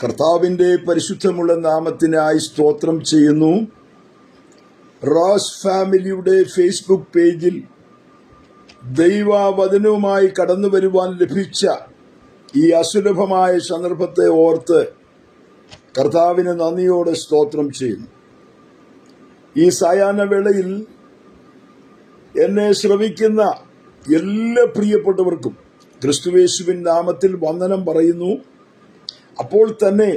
കർത്താവിൻ്റെ പരിശുദ്ധമുള്ള നാമത്തിനായി സ്തോത്രം ചെയ്യുന്നു. റോസ് ഫാമിലിയുടെ ഫേസ്ബുക്ക് പേജിൽ ദൈവവചനവുമായി കടന്നു വരുവാൻ ലഭിച്ച ഈ അസുലഭമായ സന്ദർഭത്തെ ഓർത്ത് കർത്താവിന് നന്ദിയോടെ സ്തോത്രം ചെയ്യുന്നു. ഈ സായാഹ്ന വേളയിൽ എന്നെ ശ്രവിക്കുന്ന എല്ലാ പ്രിയപ്പെട്ടവർക്കും ക്രിസ്തുയേശുവിൻ നാമത്തിൽ വന്ദനം പറയുന്നു. അപ്പോൾ തന്നെ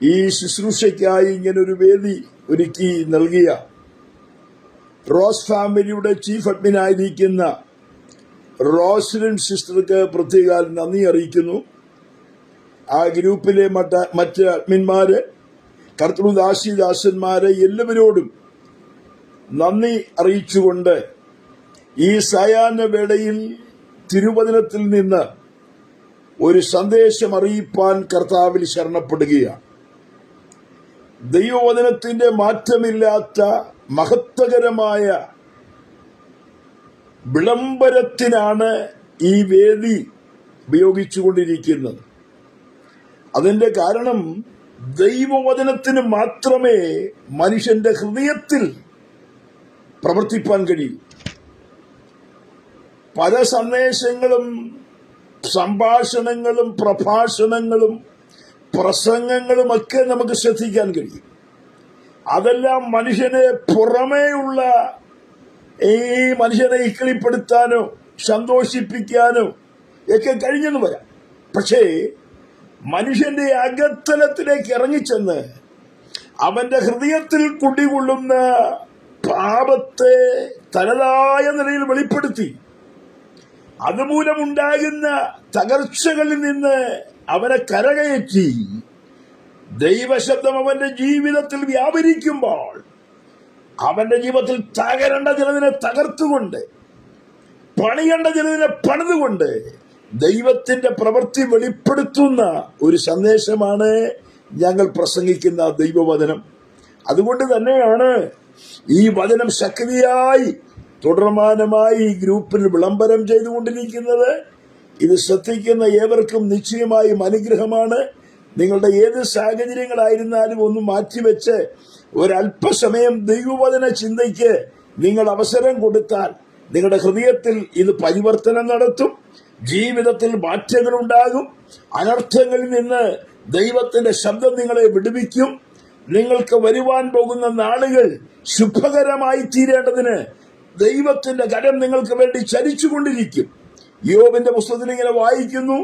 ഈ ശുശ്രൂഷയ്ക്കായി ഇങ്ങനൊരു വേദി ഒരുക്കി നൽകിയ റോസ് ഫാമിലിയുടെ ചീഫ് അഡ്മിനായിരിക്കുന്ന റോസ്ലിൻ സിസ്റ്റർക്ക് പ്രത്യേക നന്ദി അറിയിക്കുന്നു. ആ ഗ്രൂപ്പിലെ മറ്റ് അഡ്മിന്മാര്, കർത്തൃദാസിദാസന്മാരെ എല്ലാവരോടും നന്ദി അറിയിച്ചുകൊണ്ട് ഈ സായാഹ്ന വേളയിൽ തിരുവചനത്തിൽ നിന്ന് ഒരു സന്ദേശം അറിയിപ്പാൻ കർത്താവിൽ ശരണപ്പെടുകയാണ്. ദൈവവചനത്തിന്റെ മാറ്റമില്ലാത്ത മഹത്വകരമായ വിളംബരത്തിനാണ് ഈ വേദി ഉപയോഗിച്ചുകൊണ്ടിരിക്കുന്നത്. അതിന്റെ കാരണം ദൈവവചനത്തിന് മാത്രമേ മനുഷ്യന്റെ ഹൃദയത്തിൽ പ്രവർത്തിപ്പാൻ കഴിയൂ. പല സന്ദേശങ്ങളും സംഭാഷണങ്ങളും പ്രഭാഷണങ്ങളും പ്രസംഗങ്ങളും ഒക്കെ നമുക്ക് ശ്രദ്ധിക്കാൻ കഴിയും. അതെല്ലാം മനുഷ്യനെ പുറമേയുള്ള ഈ മനുഷ്യനെ ഇക്കിളിപ്പെടുത്താനോ സന്തോഷിപ്പിക്കാനോ ഒക്കെ കഴിഞ്ഞെന്ന് വരാം. പക്ഷേ മനുഷ്യന്റെ അകത്തലത്തിലേക്ക് ഇറങ്ങിച്ചെന്ന് അവന്റെ ഹൃദയത്തിൽ കുടികൊള്ളുന്ന പാപത്തെ തനതായ നിലയിൽ വെളിപ്പെടുത്തി അതുമൂലമുണ്ടാകുന്ന തകർച്ചകളിൽ നിന്ന് അവനെ കരകയറ്റി ദൈവശബ്ദം അവന്റെ ജീവിതത്തിൽ വ്യാപരിക്കുമ്പോൾ അവന്റെ ജീവിതത്തിൽ തകരേണ്ട ചിലതിനെ തകർത്തുകൊണ്ട് പണിയേണ്ട ചിലതിനെ പണിതുകൊണ്ട് ദൈവത്തിന്റെ പ്രവൃത്തി വെളിപ്പെടുത്തുന്ന ഒരു സന്ദേശമാണ് ഞങ്ങൾ പ്രസംഗിക്കുന്ന ദൈവവചനം. അതുകൊണ്ട് തന്നെയാണ് ഈ വചനം ശക്തിയായി തുടർമാനമായി ഈ ഗ്രൂപ്പിൽ വിളംബരം ചെയ്തുകൊണ്ടിരിക്കുന്നത്. ഇത് ശ്രദ്ധിക്കുന്ന ഏവർക്കും നിശ്ചയമായും അനുഗ്രഹമാണ്. നിങ്ങളുടെ ഏത് സാഹചര്യങ്ങളായിരുന്നാലും ഒന്ന് മാറ്റിവെച്ച് ഒരല്പസമയം ദൈവവചന ചിന്തയ്ക്ക് നിങ്ങൾ അവസരം കൊടുത്താൽ നിങ്ങളുടെ ഹൃദയത്തിൽ ഇത് പരിവർത്തനം നടത്തും. ജീവിതത്തിൽ മാറ്റങ്ങൾ ഉണ്ടാകും. അനർത്ഥങ്ങളിൽ നിന്ന് ദൈവത്തിന്റെ ശബ്ദം നിങ്ങളെ വിടുവിക്കും. നിങ്ങൾക്ക് വരുവാൻ പോകുന്ന നാളുകൾ ശുഭകരമായി തീരേണ്ടതിന് ദൈവത്തിന്റെ കരം നിങ്ങൾക്ക് വേണ്ടി ചലിച്ചുകൊണ്ടിരിക്കും. യോബിന്റെ പുസ്തകത്തിൽ ഇങ്ങനെ വായിക്കുന്നു,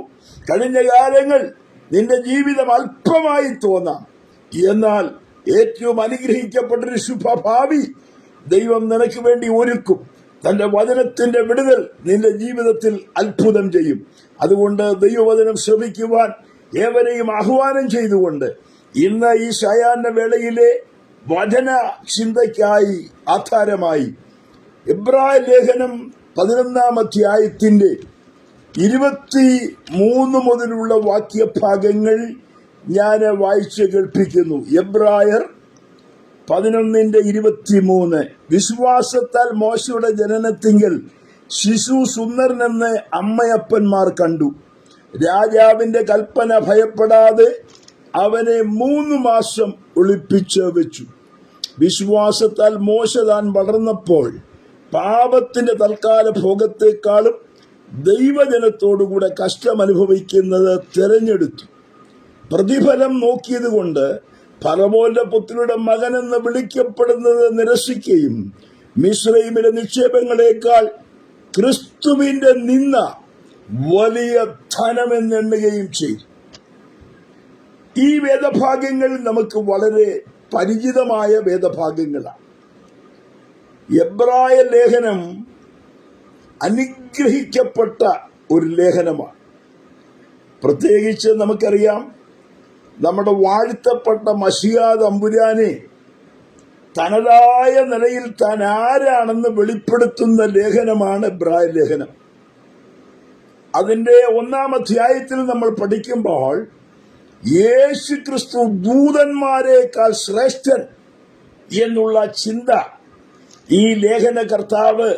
കഴിഞ്ഞ കാലങ്ങൾ നിന്റെ ജീവിതം അല്പമായി തോന്നാം, എന്നാൽ ഏറ്റവും അനുഗ്രഹിക്കപ്പെട്ടൊരു ശുഭഭാവി ദൈവം നിനക്ക് വേണ്ടി ഒരുക്കും. തന്റെ വചനത്തിന്റെ വിടുതൽ നിന്റെ ജീവിതത്തിൽ അത്ഭുതം ചെയ്യും. അതുകൊണ്ട് ദൈവവചനം ശ്രവിക്കുവാൻ ഏവരെയും ആഹ്വാനം ചെയ്തുകൊണ്ട് ഇന്ന് ഈ സായാഹ്ന വേളയിലെ വചന ചിന്തയ്ക്കായി ആധാരമായി എബ്രായ ലേഖനം 11 അധ്യായത്തിന്റെ 23 മുതലുള്ള വാക്യഭാഗങ്ങൾ ഞാൻ വായിച്ച് കേൾപ്പിക്കുന്നു. എബ്രായർ 11:23. വിശ്വാസത്താൽ മോശയുടെ ജനനത്തിങ്കൽ ശിശു സുന്ദരനെന്ന് അമ്മയപ്പന്മാർ കണ്ടു. രാജാവിന്റെ കൽപ്പന ഭയപ്പെടാതെ അവനെ 3 മാസം ഒളിപ്പിച്ച് വെച്ചു. വിശ്വാസത്താൽ മോശ താൻ വളർന്നപ്പോൾ പാപത്തിന്റെ തൽക്കാല ഭോഗത്തെക്കാളും ദൈവജനത്തോടുകൂടെ കഷ്ടം അനുഭവിക്കുന്നത് തിരഞ്ഞെടുത്തു. പ്രതിഫലം നോക്കിയത് കൊണ്ട് ഫറവോന്റെ പുത്രിയുടെ മകനെന്ന് വിളിക്കപ്പെടുന്നത് നിരസിക്കുകയും മിസ്രയീമിലെ നിക്ഷേപങ്ങളെക്കാൾ ക്രിസ്തുവിന്റെ നിന്ന വലിയ ധനമെന്നെണ്ണുകയും ചെയ്തു. ഈ വേദഭാഗങ്ങൾ നമുക്ക് വളരെ പരിചിതമായ വേദഭാഗങ്ങളാണ്. എബ്രായ ലേഖനം അനുഗ്രഹിക്കപ്പെട്ട ഒരു ലേഖനമാണ്. പ്രത്യേകിച്ച് നമുക്കറിയാം, നമ്മുടെ വാഴ്ത്തപ്പെട്ട മശിഹാ തമ്പുരാനെ തനതായ നിലയിൽ താൻ ആരാണെന്ന് വെളിപ്പെടുത്തുന്ന ലേഖനമാണ് എബ്രായ ലേഖനം. അതിന്റെ 1 അധ്യായത്തിൽ നമ്മൾ പഠിക്കുമ്പോൾ യേശു ക്രിസ്തു ദൂതന്മാരെക്കാൾ ശ്രേഷ്ഠൻ എന്നുള്ള ചിന്ത ഈ ലേഖന കർത്താവ്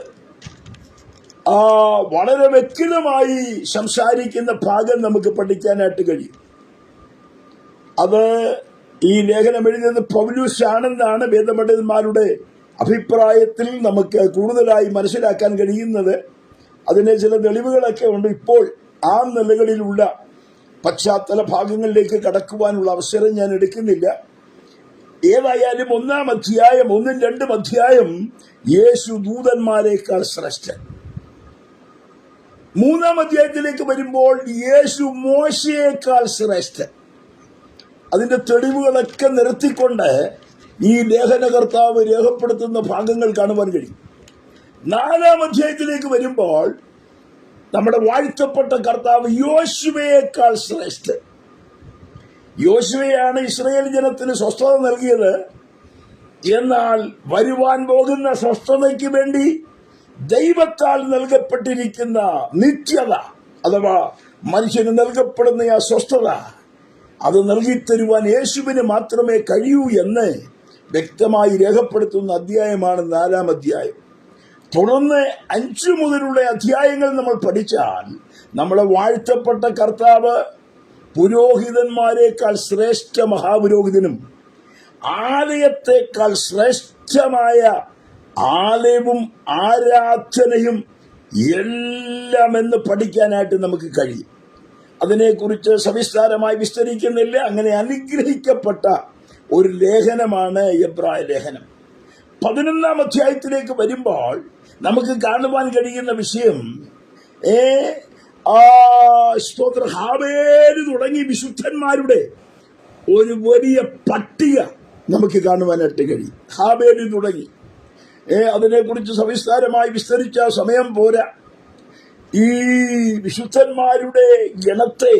വളരെ വ്യക്തമായി സംസാരിക്കുന്ന ഭാഗം നമുക്ക് പഠിക്കാനായിട്ട് കഴിയും. അത് ഈ ലേഖനം എഴുതിയത് പൗലൂസ് ആണെന്നാണ് വേദപണ്ഡിതന്മാരുടെ അഭിപ്രായത്തിൽ നമുക്ക് കൂടുതലായി മനസ്സിലാക്കാൻ കഴിയുന്നത്. അതിന് ചില തെളിവുകളൊക്കെ ഉണ്ട്. ഇപ്പോൾ ആ നിലകളിലുള്ള പശ്ചാത്തല ഭാഗങ്ങളിലേക്ക് കടക്കുവാനുള്ള അവസരം ഞാൻ എടുക്കുന്നില്ല. ഏതായാലും 1-ാം അധ്യായം 1-ഉം 2-ഉം അധ്യായം യേശു ദൂതന്മാരെക്കാൾ ശ്രേഷ്ഠൻ. 3-ാം അധ്യായത്തിലേക്ക് വരുമ്പോൾ യേശു മോശയേക്കാൾ ശ്രേഷ്ഠൻ. അതിന്റെ തെളിവുകളൊക്കെ നിരത്തിക്കൊണ്ട് ഈ ലേഖനകർത്താവ് രേഖപ്പെടുത്തുന്ന ഭാഗങ്ങൾ കാണുവാൻ കഴിയും. 4-ാം അധ്യായത്തിലേക്ക് വരുമ്പോൾ നമ്മുടെ വാഴ്ത്തപ്പെട്ട കർത്താവ് യോശുവയേക്കാൾ ശ്രേഷ്ഠൻ. യോശുവയാണ് ഇസ്രായേൽ ജനത്തിന് സ്വസ്ഥത നൽകിയത്. എന്നാൽ വരുവാൻ പോകുന്ന സ്വസ്ഥതയ്ക്ക് വേണ്ടി ദൈവത്താൽ നൽകപ്പെട്ടിരിക്കുന്ന നിത്യത അഥവാ മനുഷ്യന് നൽകപ്പെടുന്ന ആ സ്വസ്ഥത അത് നൽകിത്തരുവാൻ യേശുവിന് മാത്രമേ കഴിയൂ എന്ന് വ്യക്തമായി രേഖപ്പെടുത്തുന്ന അധ്യായമാണ് 4-ാം അധ്യായം. തുടർന്ന് 5 മുതലുള്ള അധ്യായങ്ങൾ നമ്മൾ പഠിച്ചാൽ നമ്മളെ വാഴ്ത്തപ്പെട്ട കർത്താവ് പുരോഹിതന്മാരെക്കാൾ ശ്രേഷ്ഠ മഹാപുരോഹിതനും ആലയത്തെക്കാൾ ശ്രേഷ്ഠമായ ആലയവും ആരാധനയും എല്ലാം എന്ന് പഠിക്കാനായിട്ട് നമുക്ക് കഴിയും. അതിനെക്കുറിച്ച് സവിസ്താരമായി വിസ്തരിക്കുന്നില്ല. അങ്ങനെ അനുഗ്രഹിക്കപ്പെട്ട ഒരു ലേഖനമാണ് എബ്രായ ലേഖനം. 11-ാം അധ്യായത്തിലേക്ക് വരുമ്പോൾ നമുക്ക് കാണുവാൻ കഴിയുന്ന വിഷയം ഹാബേൽ തുടങ്ങി വിശുദ്ധന്മാരുടെ ഒരു വലിയ പട്ടിക നമുക്ക് കാണുവാനായിട്ട് കഴിയും. ഹാബേൽ തുടങ്ങി അതിനെക്കുറിച്ച് സവിസ്താരമായി വിസ്തരിച്ച സമയം പോരാ. ഈ വിശുദ്ധന്മാരുടെ ഗണത്തെ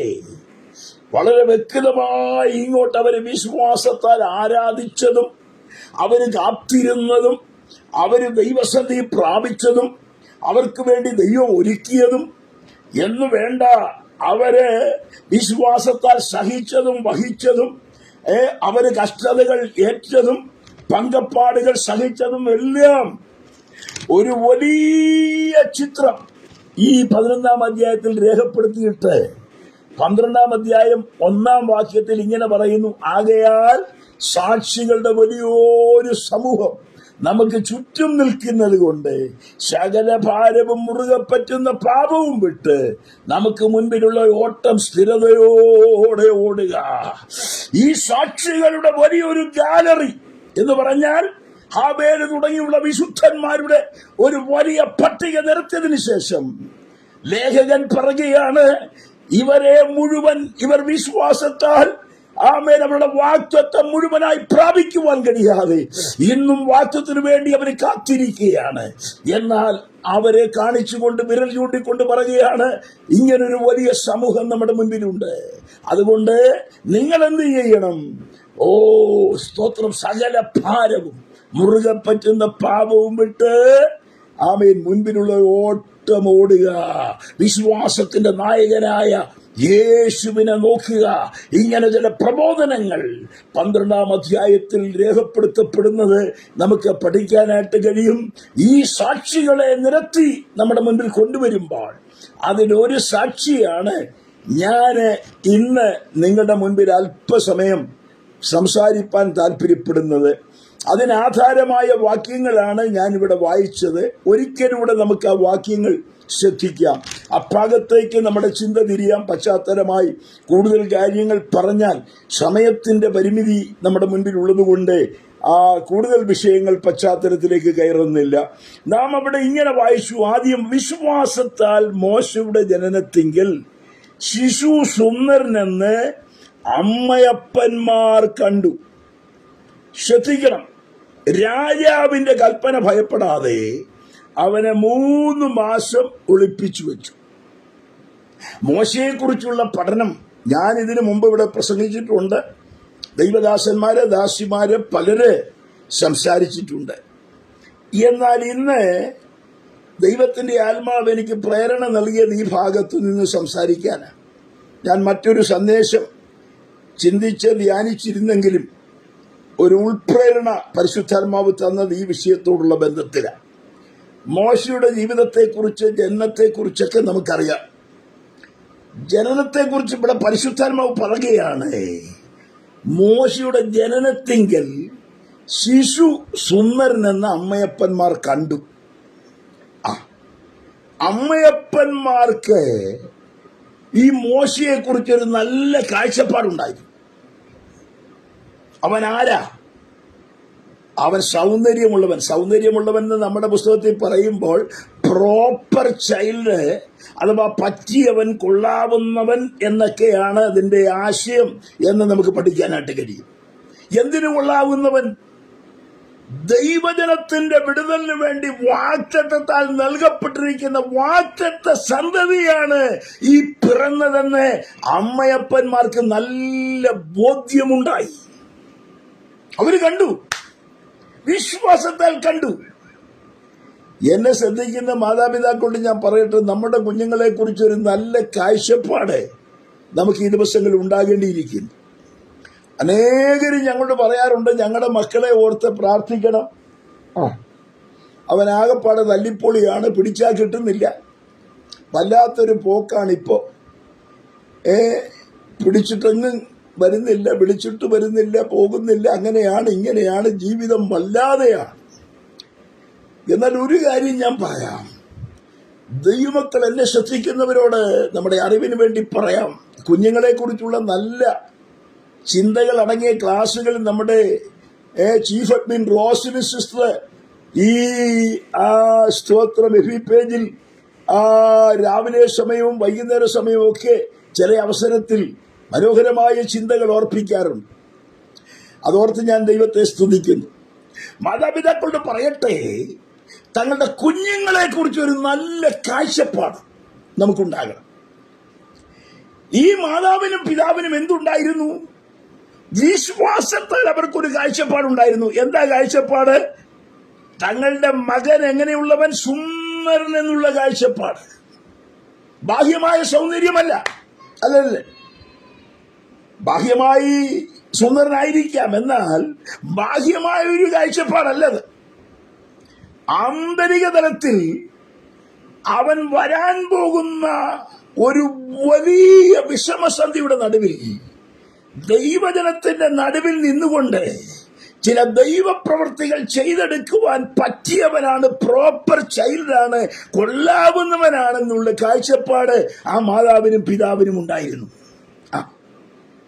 വളരെ വ്യക്തമായി ഇങ്ങോട്ട് അവര് വിശ്വാസത്താൽ ആരാധിച്ചതും അവര് കാത്തിരുന്നതും അവര് ദൈവസന്നിധി പ്രാപിച്ചതും അവർക്ക് വേണ്ടി ദൈവം ഒരുക്കിയതും എന്നു വേണ്ട അവര് വിശ്വാസത്താൽ സഹിച്ചതും വഹിച്ചതും അവര് കഷ്ടതകൾ ഏറ്റതും പങ്കപ്പാടുകൾ സഹിച്ചതും എല്ലാം ഒരു വലിയ ചിത്രം ഈ 11-ാം അധ്യായത്തിൽ രേഖപ്പെടുത്തിയിട്ട് 12-ാം അധ്യായം 1-ാം വാക്യത്തിൽ ഇങ്ങനെ പറയുന്നു: ആകയാൽ സാക്ഷികളുടെ വലിയൊരു സമൂഹം നമുക്ക് ചുറ്റും നിൽക്കുന്നത് കൊണ്ട് സകല ഭാരവും മുറുകെ പറ്റുന്ന പാപവും വിട്ട് നമുക്ക് മുൻപിലുള്ള ഓട്ടം സ്ഥിരതയോടെ ഓടുക. ഈ സാക്ഷികളുടെ വലിയൊരു ഗാലറി എന്ന് പറഞ്ഞാൽ ഹാബേൽ തുടങ്ങിയുള്ള വിശുദ്ധന്മാരുടെ ഒരു വലിയ പട്ടിക നിരത്തിയതിനു ശേഷം ലേഖകൻ പറയുകയാണ്, ഇവരെ മുഴുവൻ ഇവർ വിശ്വാസത്താൽ അവരുടെ വാഗ്ദത്തം മുഴുവനായി പ്രാപിക്കുവാൻ കഴിയാതെ ഇന്നും വാഗ്ദത്തത്തിനു വേണ്ടി അവർ കാത്തിരിക്കുകയാണ്. എന്നാൽ അവരെ കാണിച്ചുകൊണ്ട് വിരൽ ചൂണ്ടിക്കൊണ്ട് പറയുകയാണ്, ഇങ്ങനൊരു വലിയ സമൂഹം നമ്മുടെ മുൻപിലുണ്ട്. അതുകൊണ്ട് നിങ്ങൾ എന്ത് ചെയ്യണം? സ്തോത്രം, സകല ഭാരവും മുറുകെ പറ്റുന്ന പാപവും വിട്ട് ആമേൻ മുൻപിലുള്ള ഓട്ടം ഓടുക. വിശ്വാസത്തിന്റെ നായകനായ യേശുവിനെ നോക്കുക. ഇങ്ങനെ ചില പ്രബോധനങ്ങൾ 12-ാം അധ്യായത്തിൽ രേഖപ്പെടുത്തപ്പെടുന്നത് നമുക്ക് പഠിക്കാനായിട്ട് കഴിയും. ഈ സാക്ഷികളെ നിരത്തി നമ്മുടെ മുൻപിൽ കൊണ്ടുവരുമ്പോൾ അതിലൊരു സാക്ഷിയാണ് ഞാൻ ഇന്ന് നിങ്ങളുടെ മുൻപിൽ അല്പസമയം സംസാരിപ്പാൻ താല്പര്യപ്പെടുന്നത്. അതിനാധാരമായ വാക്യങ്ങളാണ് ഞാനിവിടെ വായിച്ചത്. ഒരിക്കലൂടെ നമുക്ക് ആ വാക്യങ്ങൾ ശ്രദ്ധിക്കാം. അഭാഗത്തേക്ക് നമ്മുടെ ചിന്ത തിരിയാം. പശ്ചാത്തലമായി കൂടുതൽ കാര്യങ്ങൾ പറഞ്ഞാൽ സമയത്തിന്റെ പരിമിതി നമ്മുടെ മുൻപിൽ ഉള്ളതുകൊണ്ട് കൂടുതൽ വിഷയങ്ങൾ പശ്ചാത്തലത്തിലേക്ക് കയറുന്നില്ല. നാം അവിടെ ഇങ്ങനെ വായിച്ചു. ആദ്യം, വിശ്വാസത്താൽ മോശയുടെ ജനനത്തിങ്കിൽ ശിശു സുന്ദരനെന്ന് അമ്മയപ്പന്മാർ കണ്ടു. ശ്രദ്ധിക്കണം, രാജാവിന്റെ കൽപ്പന ഭയപ്പെടാതെ അവനെ 3 മാസം ഒളിപ്പിച്ചു വെച്ചു. മോശയെക്കുറിച്ചുള്ള പഠനം ഞാൻ ഇതിനു മുമ്പ് ഇവിടെ പ്രസംഗിച്ചിട്ടുണ്ട്. ദൈവദാസന്മാരെ ദാസിമാരെ പലരെ സംസാരിച്ചിട്ടുണ്ട്. എന്നാൽ ഇന്ന് ദൈവത്തിന്റെ ആത്മാവ് എനിക്ക് പ്രേരണ നൽകിയത് ഈ ഭാഗത്തു നിന്ന് സംസാരിക്കാനാണ്. ഞാൻ മറ്റൊരു സന്ദേശം ചിന്തിച്ച് ധ്യാനിച്ചിരുന്നെങ്കിലും ഒരു ഉൾപ്രേരണ പരിശുദ്ധാത്മാവ് തന്നത് ഈ വിഷയത്തോടുള്ള ബന്ധത്തിലാണ്. മോശയുടെ ജീവിതത്തെക്കുറിച്ച് ജനനത്തെക്കുറിച്ചൊക്കെ നമുക്കറിയാം. ജനനത്തെക്കുറിച്ച് ഇവിടെ പരിശുദ്ധാത്മാവ് പറയുകയാണ്, മോശയുടെ ജനനത്തിങ്കൽ ശിശു സുന്ദരനെന്ന് അമ്മയപ്പന്മാർ കണ്ടു. അമ്മയപ്പന്മാർക്ക് ഈ മോശയെ കുറിച്ചൊരു നല്ല കാഴ്ചപ്പാടുണ്ടായിരുന്നു. അവൻ ആരാ? അവൻ സൗന്ദര്യമുള്ളവൻ എന്ന് നമ്മുടെ പുസ്തകത്തിൽ പറയുമ്പോൾ പ്രോപ്പർ ചൈൽഡ് അഥവാ പറ്റിയവൻ, കൊള്ളാവുന്നവൻ എന്നൊക്കെയാണ് അതിന്റെ ആശയം എന്ന് നമുക്ക് പഠിക്കാനായിട്ട് കഴിയും. എന്തിനു കൊള്ളാവുന്നവൻ? ദൈവജനത്തിന്റെ വിടുതലിന് വേണ്ടി വാഗ്ദത്തത്താൽ നൽകപ്പെട്ടിരിക്കുന്ന വാഗ്ദത്ത സന്തതിയാണ് ഈ പിറന്നതെന്ന് അമ്മയപ്പന്മാർക്ക് നല്ല ബോധ്യമുണ്ടായി. അവര് കണ്ടു, വിശ്വാസത്താൽ കണ്ടു. എന്നെ ശ്രദ്ധിക്കുന്ന മാതാപിതാക്കളോട് ഞാൻ പറയട്ടെ, നമ്മുടെ കുഞ്ഞുങ്ങളെ കുറിച്ച് ഒരു നല്ല കാഴ്ചപ്പാട് നമുക്ക് ഈ ദിവസങ്ങളിൽ ഉണ്ടാകേണ്ടിയിരിക്കുന്നു. അനേകരും ഞങ്ങളോട് പറയാറുണ്ട്, ഞങ്ങളുടെ മക്കളെ ഓർത്ത് പ്രാർത്ഥിക്കണം, അവനാകെപ്പാടെ തല്ലിപ്പൊളിയാണ്, പിടിച്ചാൽ കിട്ടുന്നില്ല, വല്ലാത്തൊരു പോക്കാണിപ്പോ, പിടിച്ചിട്ടെങ്ങും വരുന്നില്ല, വിളിച്ചിട്ട് വരുന്നില്ല, പോകുന്നില്ല, അങ്ങനെയാണ് ഇങ്ങനെയാണ്, ജീവിതം വല്ലാതെയാണ്. എന്നാൽ ഒരു കാര്യം ഞാൻ പറയാം, ദൈവമക്കൾ എന്നെ ശ്രദ്ധിക്കുന്നവരോട് നമ്മുടെ അറിവിന് വേണ്ടി പറയാം. കുഞ്ഞുങ്ങളെ കുറിച്ചുള്ള നല്ല ചിന്തകൾ അടങ്ങിയ ക്ലാസ്സുകൾ നമ്മുടെ ചീഫ് അഡ്മിൻ റോസിന് സിസ്റ്റർ ഈ സ്തോത്രം എഫി പേജിൽ രാവിലെ സമയവും വൈകുന്നേര സമയവും ഒക്കെ ചില അവസരത്തിൽ മനോഹരമായ ചിന്തകൾ ഓർപ്പിക്കാറുണ്ട്. അതോർത്ത് ഞാൻ ദൈവത്തെ സ്തുതിക്കുന്നു. മാതാപിതാക്കളോട് പറയട്ടെ, തങ്ങളുടെ കുഞ്ഞുങ്ങളെ കുറിച്ച് ഒരു നല്ല കാഴ്ചപ്പാട് നമുക്കുണ്ടാകണം. ഈ മാതാവിനും പിതാവിനും എന്തുണ്ടായിരുന്നു? വിശ്വാസത്താൽ അവർക്കൊരു കാഴ്ചപ്പാടുണ്ടായിരുന്നു. എന്താ കാഴ്ചപ്പാട്? തങ്ങളുടെ മകൻ എങ്ങനെയുള്ളവൻ? സുന്ദരൻ എന്നുള്ള കാഴ്ചപ്പാട്. ബാഹ്യമായ സൗന്ദര്യമല്ല, അല്ലല്ലേ? ബാഹ്യമായി സുന്ദരനായിരിക്കാം, എന്നാൽ ബാഹ്യമായ ഒരു കാഴ്ചപ്പാടല്ലത്. ആന്തരിക തലത്തിൽ അവൻ വരാൻ പോകുന്ന ഒരു വലിയ വിഷമസന്ധിയുടെ നടുവിൽ, ദൈവജനത്തിന്റെ നടുവിൽ നിന്നുകൊണ്ട് ചില ദൈവപ്രവൃത്തികൾ ചെയ്തെടുക്കുവാൻ പറ്റിയവനാണ്, പ്രോപ്പർ ചൈൽഡാണ്, കൊള്ളാവുന്നവനാണെന്നുള്ള കാഴ്ചപ്പാട് ആ മാതാവിനും പിതാവിനും ഉണ്ടായിരുന്നു.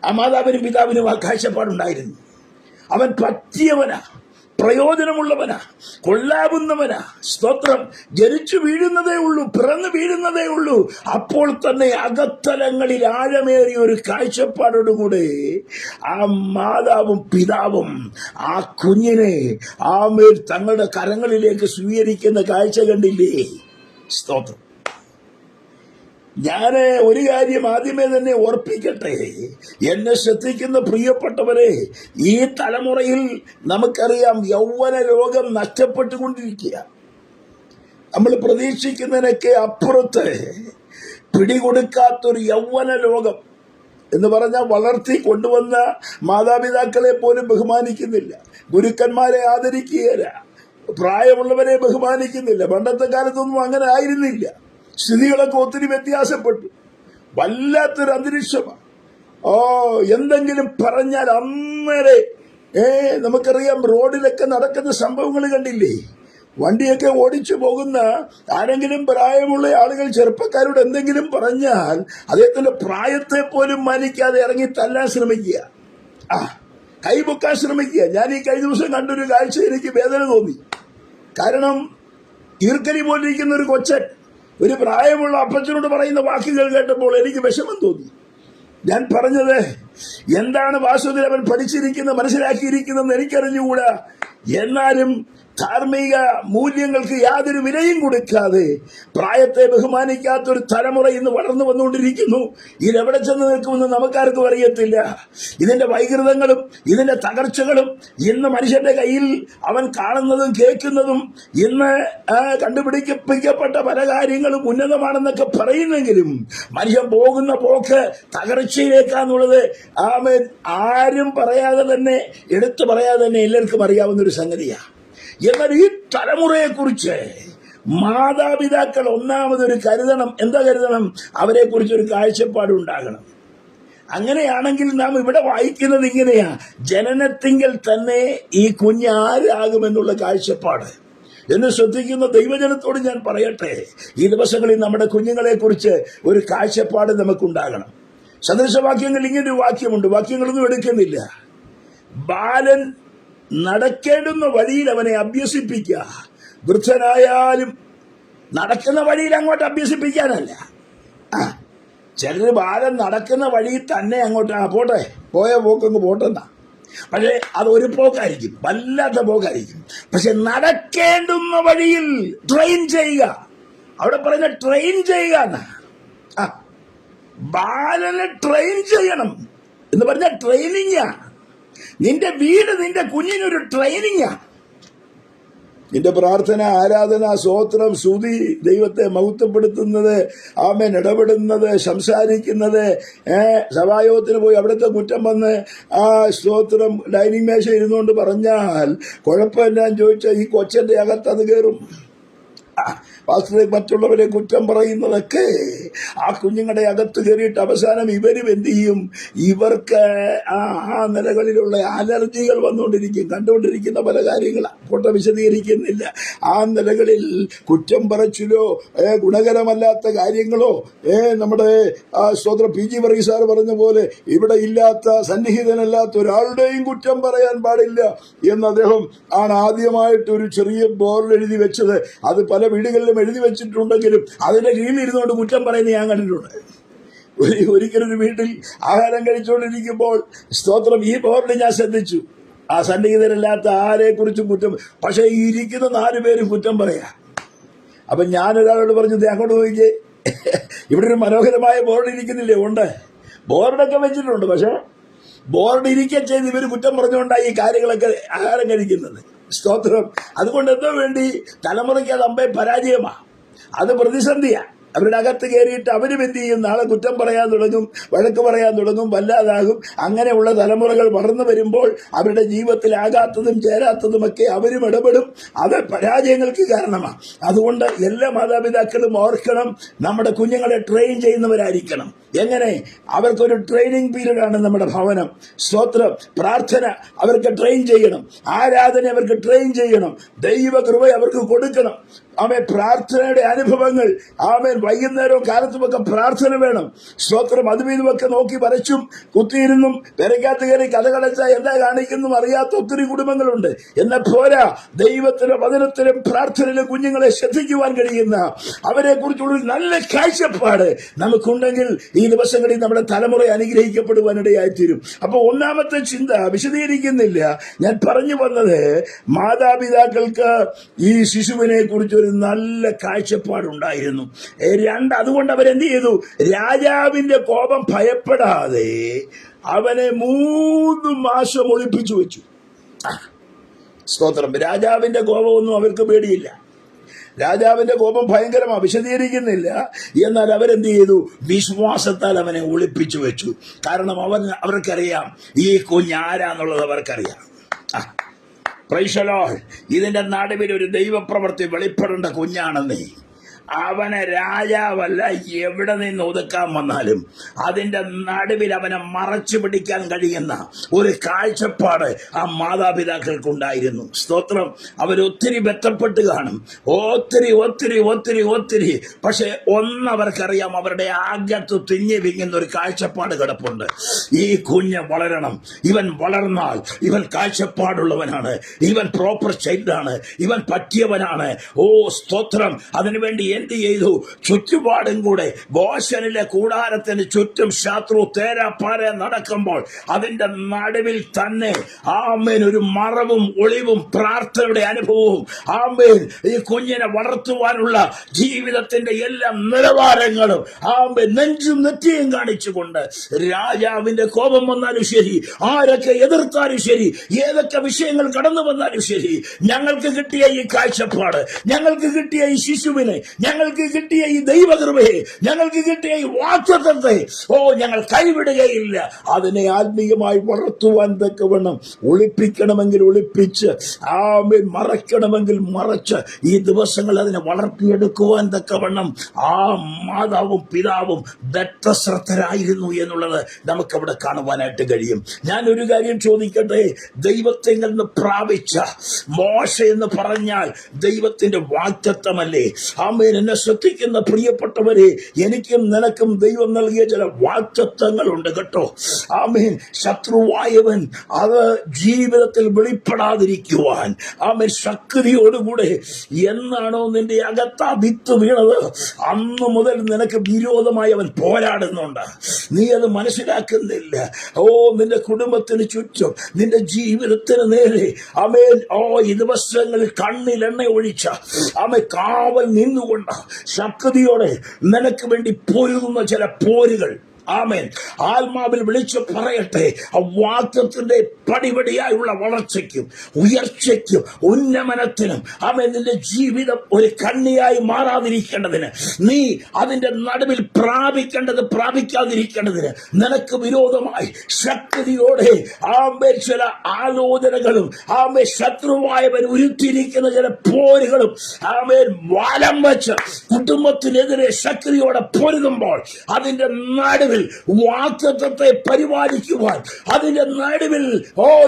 ആ മാതാവിനും പിതാവിനും ആ കാഴ്ചപ്പാടുണ്ടായിരുന്നു. അവൻ പറ്റിയവനാ, പ്രയോജനമുള്ളവനാ, കൊള്ളാവുന്നവനാ. സ്തോത്രം. ജനിച്ചു വീഴുന്നതേ ഉള്ളൂ, പിറന്നു വീഴുന്നതേ ഉള്ളൂ. അപ്പോൾ തന്നെ അകത്തലങ്ങളിൽ ആഴമേറിയ ഒരു കാഴ്ചപ്പാടോടുകൂടെ ആ മാതാവും പിതാവും ആ കുഞ്ഞിനെ ആമേൽ തങ്ങളുടെ കരങ്ങളിലേക്ക് സ്വീകരിക്കുന്ന കാഴ്ച കണ്ടില്ലേ? സ്തോത്രം. ഞാൻ ഒരു കാര്യം ആദ്യമേ തന്നെ ഓർപ്പിക്കട്ടെ, എന്നെ ശ്രദ്ധിക്കുന്ന പ്രിയപ്പെട്ടവരെ, ഈ തലമുറയിൽ നമുക്കറിയാം യൗവന ലോകം നഷ്ടപ്പെട്ടുകൊണ്ടിരിക്കുക. നമ്മൾ പ്രതീക്ഷിക്കുന്നതിനൊക്കെ അപ്പുറത്ത് പിടികൊടുക്കാത്തൊരു യൗവന ലോകം എന്ന് പറഞ്ഞാൽ വളർത്തി കൊണ്ടുവന്ന മാതാപിതാക്കളെ പോലും ബഹുമാനിക്കുന്നില്ല, ഗുരുക്കന്മാരെ ആദരിക്കുകയില്ല, പ്രായമുള്ളവരെ ബഹുമാനിക്കുന്നില്ല. പണ്ടത്തെ കാലത്തൊന്നും അങ്ങനെ ആയിരുന്നില്ല. സ്ഥിതികളൊക്കെ ഒത്തിരി വ്യത്യാസപ്പെട്ടു. വല്ലാത്തൊരു അന്തരീക്ഷമാണ്. എന്തെങ്കിലും പറഞ്ഞാൽ അന്നേരെ നമുക്കറിയാം, റോഡിലൊക്കെ നടക്കുന്ന സംഭവങ്ങൾ കണ്ടില്ലേ? വണ്ടിയൊക്കെ ഓടിച്ചു പോകുന്ന ആരെങ്കിലും പ്രായമുള്ള ആളുകൾ ചെറുപ്പക്കാരോട് എന്തെങ്കിലും പറഞ്ഞാൽ അദ്ദേഹത്തിന്റെ പ്രായത്തെ പോലും മാനിക്കാതെ ഇറങ്ങി തല്ലാൻ ശ്രമിക്കുക, കൈപൊക്കാൻ ശ്രമിക്കുക. ഞാൻ ഈ കഴിഞ്ഞ ദിവസം കണ്ടൊരു കാഴ്ച എനിക്ക് വേദന തോന്നി. കാരണം ഈർക്കലി പോലിരിക്കുന്ന ഒരു കൊച്ചൻ ഒരു പ്രായമുള്ള അപ്പച്ചനോട് പറയുന്ന വാക്കുകൾ കേട്ടപ്പോൾ എനിക്ക് വിഷമം തോന്നി. ഞാൻ പറഞ്ഞത്, എന്താണ് വാസ്തവത്തിൽ അവൻ പഠിച്ചിരിക്കുന്നത്, മനസ്സിലാക്കിയിരിക്കുന്നതെന്ന് എനിക്കറിഞ്ഞുകൂടാ. എന്നാലും ധാർമ്മിക മൂല്യങ്ങൾക്ക് യാതൊരു വിലയും കൊടുക്കാതെ പ്രായത്തെ ബഹുമാനിക്കാത്തൊരു തലമുറ ഇന്ന് വളർന്നു വന്നുകൊണ്ടിരിക്കുന്നു. ഇതെവിടെ ചെന്ന് നിൽക്കുമെന്ന് നമുക്കാർക്കും അറിയത്തില്ല. ഇതിന്റെ വൈകൃതങ്ങളും ഇതിന്റെ തകർച്ചകളും ഇന്ന് മനുഷ്യന്റെ കയ്യിൽ അവൻ കാണുന്നതും കേൾക്കുന്നതും, ഇന്ന് കണ്ടുപിടിക്കപ്പെട്ട പല കാര്യങ്ങളും ഉന്നതമാണെന്നൊക്കെ പറയുന്നെങ്കിലും മനുഷ്യൻ പോകുന്ന പോക്ക് തകർച്ചയിലേക്കാന്നുള്ളത് ആരും പറയാതെ തന്നെ, എടുത്തു പറയാതെ തന്നെ എല്ലാവർക്കും അറിയാവുന്ന ഒരു സംഗതിയാണ്. എന്നാൽ ഈ തലമുറയെ കുറിച്ച് മാതാപിതാക്കൾ ഒന്നാമതൊരു കരുതണം. എന്താ കരുതണം? അവരെ കുറിച്ചൊരു കാഴ്ചപ്പാടുണ്ടാകണം. അങ്ങനെയാണെങ്കിൽ നാം ഇവിടെ വായിക്കുന്നത് ഇങ്ങനെയാ: ജനനത്തിങ്കൽ തന്നെ ഈ കുഞ്ഞ് ആരാകുമെന്നുള്ള കാഴ്ചപ്പാട്. എന്ന് ശ്രദ്ധിക്കുന്ന ദൈവജനത്തോട് ഞാൻ പറയട്ടെ, ഈ ദിവസങ്ങളിൽ നമ്മുടെ കുഞ്ഞുങ്ങളെ കുറിച്ച് ഒരു കാഴ്ചപ്പാട് നമുക്കുണ്ടാകണം. സദൃശവാക്യങ്ങൾ ഇങ്ങനൊരു വാക്യമുണ്ട്, വാക്യങ്ങളൊന്നും എടുക്കുന്നില്ല. ബാലൻ നടക്കേണ്ടുന്ന വഴിയിൽ അവനെ അഭ്യസിപ്പിക്കുക. വൃദ്ധനായാലും നടക്കുന്ന വഴിയിൽ അങ്ങോട്ട് അഭ്യസിപ്പിക്കാനല്ല. ചിലര് ബാലൻ നടക്കുന്ന വഴിയിൽ തന്നെ അങ്ങോട്ട് പോട്ടെ, പോയ പോക്കങ്ങ് പോട്ടെന്നാ. പക്ഷെ അത് ഒരു പോക്കായിരിക്കും, വല്ലാത്ത പോക്കായിരിക്കും. പക്ഷെ നടക്കേണ്ടുന്ന വഴിയിൽ ട്രെയിൻ ചെയ്യുക. അവിടെ പറയുന്ന ട്രെയിൻ ചെയ്യുക എന്നാ. ബാലനെ ട്രെയിൻ ചെയ്യണം എന്ന് പറഞ്ഞ ട്രെയിനിങ്ങാ. നിന്റെ വീട് നിന്റെ കുഞ്ഞിനൊരു ട്രെയിനിങ്ങാ. നിന്റെ പ്രാർത്ഥന, ആരാധന, സ്തോത്രം, സ്തുതി, ദൈവത്തെ മഹത്വപ്പെടുത്തുന്നത്, ആമേൻ, ഇടപെടുന്നത്, സംസാരിക്കുന്നത്, സഭായോഗത്തിന് പോയി അവിടുത്തെ കുറ്റം വന്ന് ആ സ്തോത്രം ഡൈനിങ് മേശ ഇരുന്നുകൊണ്ട് പറഞ്ഞാൽ കുഴപ്പമില്ലാന്ന് ചോദിച്ചാൽ ഈ കൊച്ചന്റെ അകത്ത് അത് കയറും. പാസ്റ്ററെ, മറ്റുള്ളവരെ കുറ്റം പറയുന്നതൊക്കെ ആ കുഞ്ഞുങ്ങളുടെ അകത്ത് കയറിയിട്ട് അവസാനം ഇവരും എന്ത് ചെയ്യും? ഇവർക്ക് ആ നിലകളിലുള്ള അലർജികൾ വന്നുകൊണ്ടിരിക്കും. കണ്ടുകൊണ്ടിരിക്കുന്ന പല കാര്യങ്ങളാണ്, ഫോട്ടോ വിശദീകരിക്കുന്നില്ല. ആ നിലകളിൽ കുറ്റം പറച്ചിലോ ഗുണകരമല്ലാത്ത കാര്യങ്ങളോ നമ്മുടെ സ്തോത്രം PG വർഗീസ് സാർ പറഞ്ഞ പോലെ ഇവിടെ ഇല്ലാത്ത, സന്നിഹിതനല്ലാത്ത ഒരാളുടെയും കുറ്റം പറയാൻ പാടില്ല എന്ന് അദ്ദേഹം ആണ് ആദ്യമായിട്ട് ഒരു ചെറിയ ബോർഡ് എഴുതി വെച്ചത്. അത് പല വീടുകളിലും എഴുതി വെച്ചിട്ടുണ്ടെങ്കിലും അതിന്റെ കീഴിൽ ഇരുന്നുകൊണ്ട് കുറ്റം പറയുന്നത് ഞാൻ കണ്ടിട്ടുണ്ട്. ഒരിക്കലൊരു വീട്ടിൽ ആഹാരം കഴിച്ചുകൊണ്ടിരിക്കുമ്പോൾ സ്തോത്രം ഈ ബോർഡ് ഞാൻ ശ്രദ്ധിച്ചു. ആ സന്നിഹിതരല്ലാത്ത ആരെ കുറിച്ചും കുറ്റം, പക്ഷെ ഈ ഇരിക്കുന്ന 4 പേരും കുറ്റം പറയാ. അപ്പൊ ഞാനൊരാളോട് പറഞ്ഞു, അങ്ങോട്ട് നോക്കിയേ, ഇവിടെ ഒരു മനോഹരമായ ബോർഡ് ഇരിക്കുന്നില്ലേ? ഉണ്ട്, ബോർഡൊക്കെ വെച്ചിട്ടുണ്ട്. പക്ഷെ ബോർഡ് ഇരിക്കുക ചെയ്ത് ഇവർ കുറ്റം പറഞ്ഞുകൊണ്ടാണ് ഈ കാര്യങ്ങളൊക്കെ ആഹാരം കഴിക്കുന്നത്. സ്തോത്രം. അതുകൊണ്ട് എന്തോ വേണ്ടി തലമുറയ്ക്ക് അത് അമ്പേ പരാജയമാണ്, അത് പ്രതിസന്ധിയാണ്. അവരുടെ അകത്ത് കയറിയിട്ട് അവരും എന്ത് ചെയ്യും? നാളെ കുറ്റം പറയാൻ തുടങ്ങും, വഴക്ക് പറയാൻ തുടങ്ങും, വല്ലാതാകും. അങ്ങനെയുള്ള തലമുറകൾ വളർന്നു വരുമ്പോൾ അവരുടെ ജീവിതത്തിൽ ആകാത്തതും ചേരാത്തതുമൊക്കെ അവരും ഇടപെടും. അത് പരാജയങ്ങൾക്ക് കാരണമാണ്. അതുകൊണ്ട് എല്ലാ മാതാപിതാക്കളും ഓർക്കണം, നമ്മുടെ കുഞ്ഞുങ്ങളെ ട്രെയിൻ ചെയ്യുന്നവരായിരിക്കണം. എങ്ങനെ? അവർക്കൊരു ട്രെയിനിങ് പീരീഡാണ് നമ്മുടെ ഭവനം. സ്തോത്രം. പ്രാർത്ഥന അവർക്ക് ട്രെയിൻ ചെയ്യണം, ആരാധന അവർക്ക് ട്രെയിൻ ചെയ്യണം, ദൈവകൃപ അവർക്ക് കൊടുക്കണം. ആമേൻ. പ്രാർത്ഥനയുടെ അനുഭവങ്ങൾ, ആമേൻ, വൈകുന്നേരവും കാലത്തുമൊക്കെ പ്രാർത്ഥന വേണം. സ്തോത്രം. അതും ഇതുമൊക്കെ നോക്കി വരച്ചും കുത്തിയിരുന്നും പെരയ്ക്കകത്ത് കയറി കഥകളച്ച എന്താ കാണിക്കുന്നു അറിയാത്ത ഒത്തിരി കുടുംബങ്ങളുണ്ട്. എന്നാൽ പോരാ, ദൈവത്തിന്റെ വചനത്തിലും പ്രാർത്ഥനയിലും കുഞ്ഞുങ്ങളെ ശ്രദ്ധിക്കുവാൻ കഴിയുന്ന, അവരെ കുറിച്ചുള്ള നല്ല കാഴ്ചപ്പാട് നമുക്കുണ്ടെങ്കിൽ ഈ ദിവസങ്ങളിൽ നമ്മുടെ തലമുറ അനുഗ്രഹിക്കപ്പെടുവാനിടയായിത്തീരും. അപ്പൊ ഒന്നാമത്തെ ചിന്ത വിശദീകരിക്കുന്നില്ല, ഞാൻ പറഞ്ഞു വന്നത് മാതാപിതാക്കൾക്ക് ഈ ശിശുവിനെ കുറിച്ചൊരു നല്ല കാഴ്ചപ്പാടുണ്ടായിരുന്നു. അതുകൊണ്ട് അവരെന്ത് ചെയ്തു? രാജാവിന്റെ കോപം ഭയപ്പെടാതെ അവനെ 3 മാസം ഒളിപ്പിച്ചു വെച്ചു. സ്തോത്രം. രാജാവിന്റെ കോപമൊന്നും അവർക്ക് പേടിയില്ല. രാജാവിന്റെ കോപം ഭയങ്കരമാണ്, വിശദീകരിക്കുന്നില്ല. എന്നാൽ അവരെന്ത് ചെയ്തു? വിശ്വാസത്താൽ അവനെ ഒളിപ്പിച്ചു വെച്ചു. കാരണം അവർക്കറിയാം ഈ കുഞ്ഞാരാന്നുള്ളത് അവർക്കറിയാം. Praise the Lord. ഇതിന്റെ നടുവിൽ ഒരു ദൈവപ്രവൃത്തി വെളിപ്പെടേണ്ട കുഞ്ഞാണെന്നേ. അവനെ രാജാവല്ല എവിടെ നിന്ന് ഒതുക്കാൻ വന്നാലും അതിന്റെ നടുവിൽ അവനെ മറച്ചു പിടിക്കാൻ കഴിയുന്ന ഒരു കാഴ്ചപ്പാട് ആ മാതാപിതാക്കൾക്കുണ്ടായിരുന്നു. സ്തോത്രം. അവരൊത്തിരി ബന്ധപ്പെട്ട് കാണും, ഒത്തിരി ഒത്തിരി ഒത്തിരി ഒത്തിരി. പക്ഷെ ഒന്നവർക്കറിയാം, അവരുടെ ആഗ്രഹത്ത് തിങ്ങി വിങ്ങുന്ന ഒരു കാഴ്ചപ്പാട് കിടപ്പുണ്ട്. ഈ കുഞ്ഞ് വളരണം, ഇവൻ വളർന്നാൽ ഇവൻ കാഴ്ചപ്പാടുള്ളവനാണ്, ഇവൻ പ്രോപ്പർ ചൈൽഡാണ്, ഇവൻ പറ്റിയവനാണ്. ഓ സ്തോത്രം. അതിനുവേണ്ടി എന്ത് ചെയ്തു? ചുറ്റുപാടും കൂടെ ഗോശനിലെ കൂടാരത്തിന് ചുറ്റും ശത്രു തേരാപ്പാര നടക്കുമ്പോൾ അതിന്റെ നടുവിൽ തന്നെ ആമേൻ ഒരു മറവും ഒളിവും പ്രാർത്ഥനയുടെ അനുഭവവും ആമേൻ ഈ കുഞ്ഞിനെ വളർത്തുവാനുള്ള ജീവിതത്തിന്റെ എല്ലാ നിലവാരങ്ങളും ആമേൻ നെഞ്ചും നെറ്റിയും കാണിച്ചുകൊണ്ട് രാജാവിന്റെ കോപം വന്നാലും ശരി, ആരൊക്കെ എതിർത്താലും ശരി, ഏതൊക്കെ വിഷയങ്ങൾ കടന്നു വന്നാലും ശരി, ഞങ്ങൾക്ക് കിട്ടിയ ഈ കാഴ്ചപ്പാട്, ഞങ്ങൾക്ക് കിട്ടിയ ഈ ശിശുവിനെ ഞങ്ങൾക്ക് കിട്ടിയ ഈ ദൈവകൃപയെ, ഞങ്ങൾക്ക് കിട്ടിയ ഈ വാഗ്ദത്തത്തെ ഞങ്ങൾ കൈവിടുകയില്ല. അതിനെ ആത്മീയമായി വളർത്തുവാൻ തക്കവണ്ണം ഒളിപ്പിക്കണമെങ്കിൽ ഒളിപ്പിച്ച്, മറയ്ക്കണമെങ്കിൽ മറച്ച്, ഈ ദിവസങ്ങൾ അതിനെ വളർത്തിയെടുക്കുവാൻ തക്കവണ്ണം ആ മാതാവും പിതാവും ദത്തശ്രദ്ധരായിരുന്നു എന്നുള്ളത് നമുക്കവിടെ കാണുവാനായിട്ട് കഴിയും. ഞാൻ ഒരു കാര്യം ചോദിക്കട്ടെ, ദൈവത്തിൽ നിന്ന് പ്രാപിച്ച മോശ എന്ന് പറഞ്ഞാൽ ദൈവത്തിന്റെ വാഗ്ദത്തമല്ലേ? ആമേൻ. എന്നെ ശ്രദ്ധിക്കുന്ന പ്രിയപ്പെട്ടവരെ, എനിക്കും നിനക്കും ദൈവം നൽകിയ ചില വാഗ്ദത്തങ്ങളുണ്ട് കേട്ടോ. ആമേൻ. ശത്രുവായവൻ അത് ജീവിതത്തിൽ വെളിപ്പെടാതിരിക്കുവാൻ, ആമേൻ, ശക്തിയോടുകൂടെ എന്നാണോ നിന്റെ അകത്ത് ആ വിത്ത് വീണത് അന്ന് മുതൽ നിനക്ക് വിരോധമായി അവൻ പോരാടുന്നുണ്ട്. നീ അത് മനസ്സിലാക്കുന്നില്ല. നിന്റെ കുടുംബത്തിന് ചുറ്റും, നിന്റെ ജീവിതത്തിന് നേരെ ആമേൻ ഈ ദിവസങ്ങളിൽ കണ്ണിൽ എണ്ണ ഒഴിച്ച കാവൽ നിന്നുകൊണ്ട് ശക്തിയോടെ നിനക്ക് വേണ്ടി പൊരുതുന്ന ചില പോരുകൾ, ആമേൻ, ആത്മാവിൽ വിളിച്ചു പറയട്ടെ, ആ വാക്യത്തിന്റെ പടിപടിയായുള്ള വളർച്ചയ്ക്കും ഉയർച്ചയ്ക്കും ഉന്നമനത്തിനും, ആമേൻ, നിന്റെ ജീവിതം ഒരു കണ്ണിയായി മാറാതിരിക്കേണ്ടതിന്, നീ അതിന്റെ നടുവിൽ പ്രാപിക്കാതിരിക്കേണ്ടതിന് നിനക്ക് വിരോധമായി ശക്തിയോടെ ആമേൻ ചില ആലോചനകളും, ആമേൻ, ശത്രുവായവൻ ഉരുത്തിരിക്കുന്ന ചില പോരുകളും, ആമേൻ, വലം വെച്ച് കുടുംബത്തിനെതിരെ ശക്തിയോടെ പൊരുതുമ്പോൾ അതിന്റെ നടുവിൽ വാഗ്ദത്തത്തെ പരിപാലിക്കുവാൻ, അതിന്റെ നടുവിൽ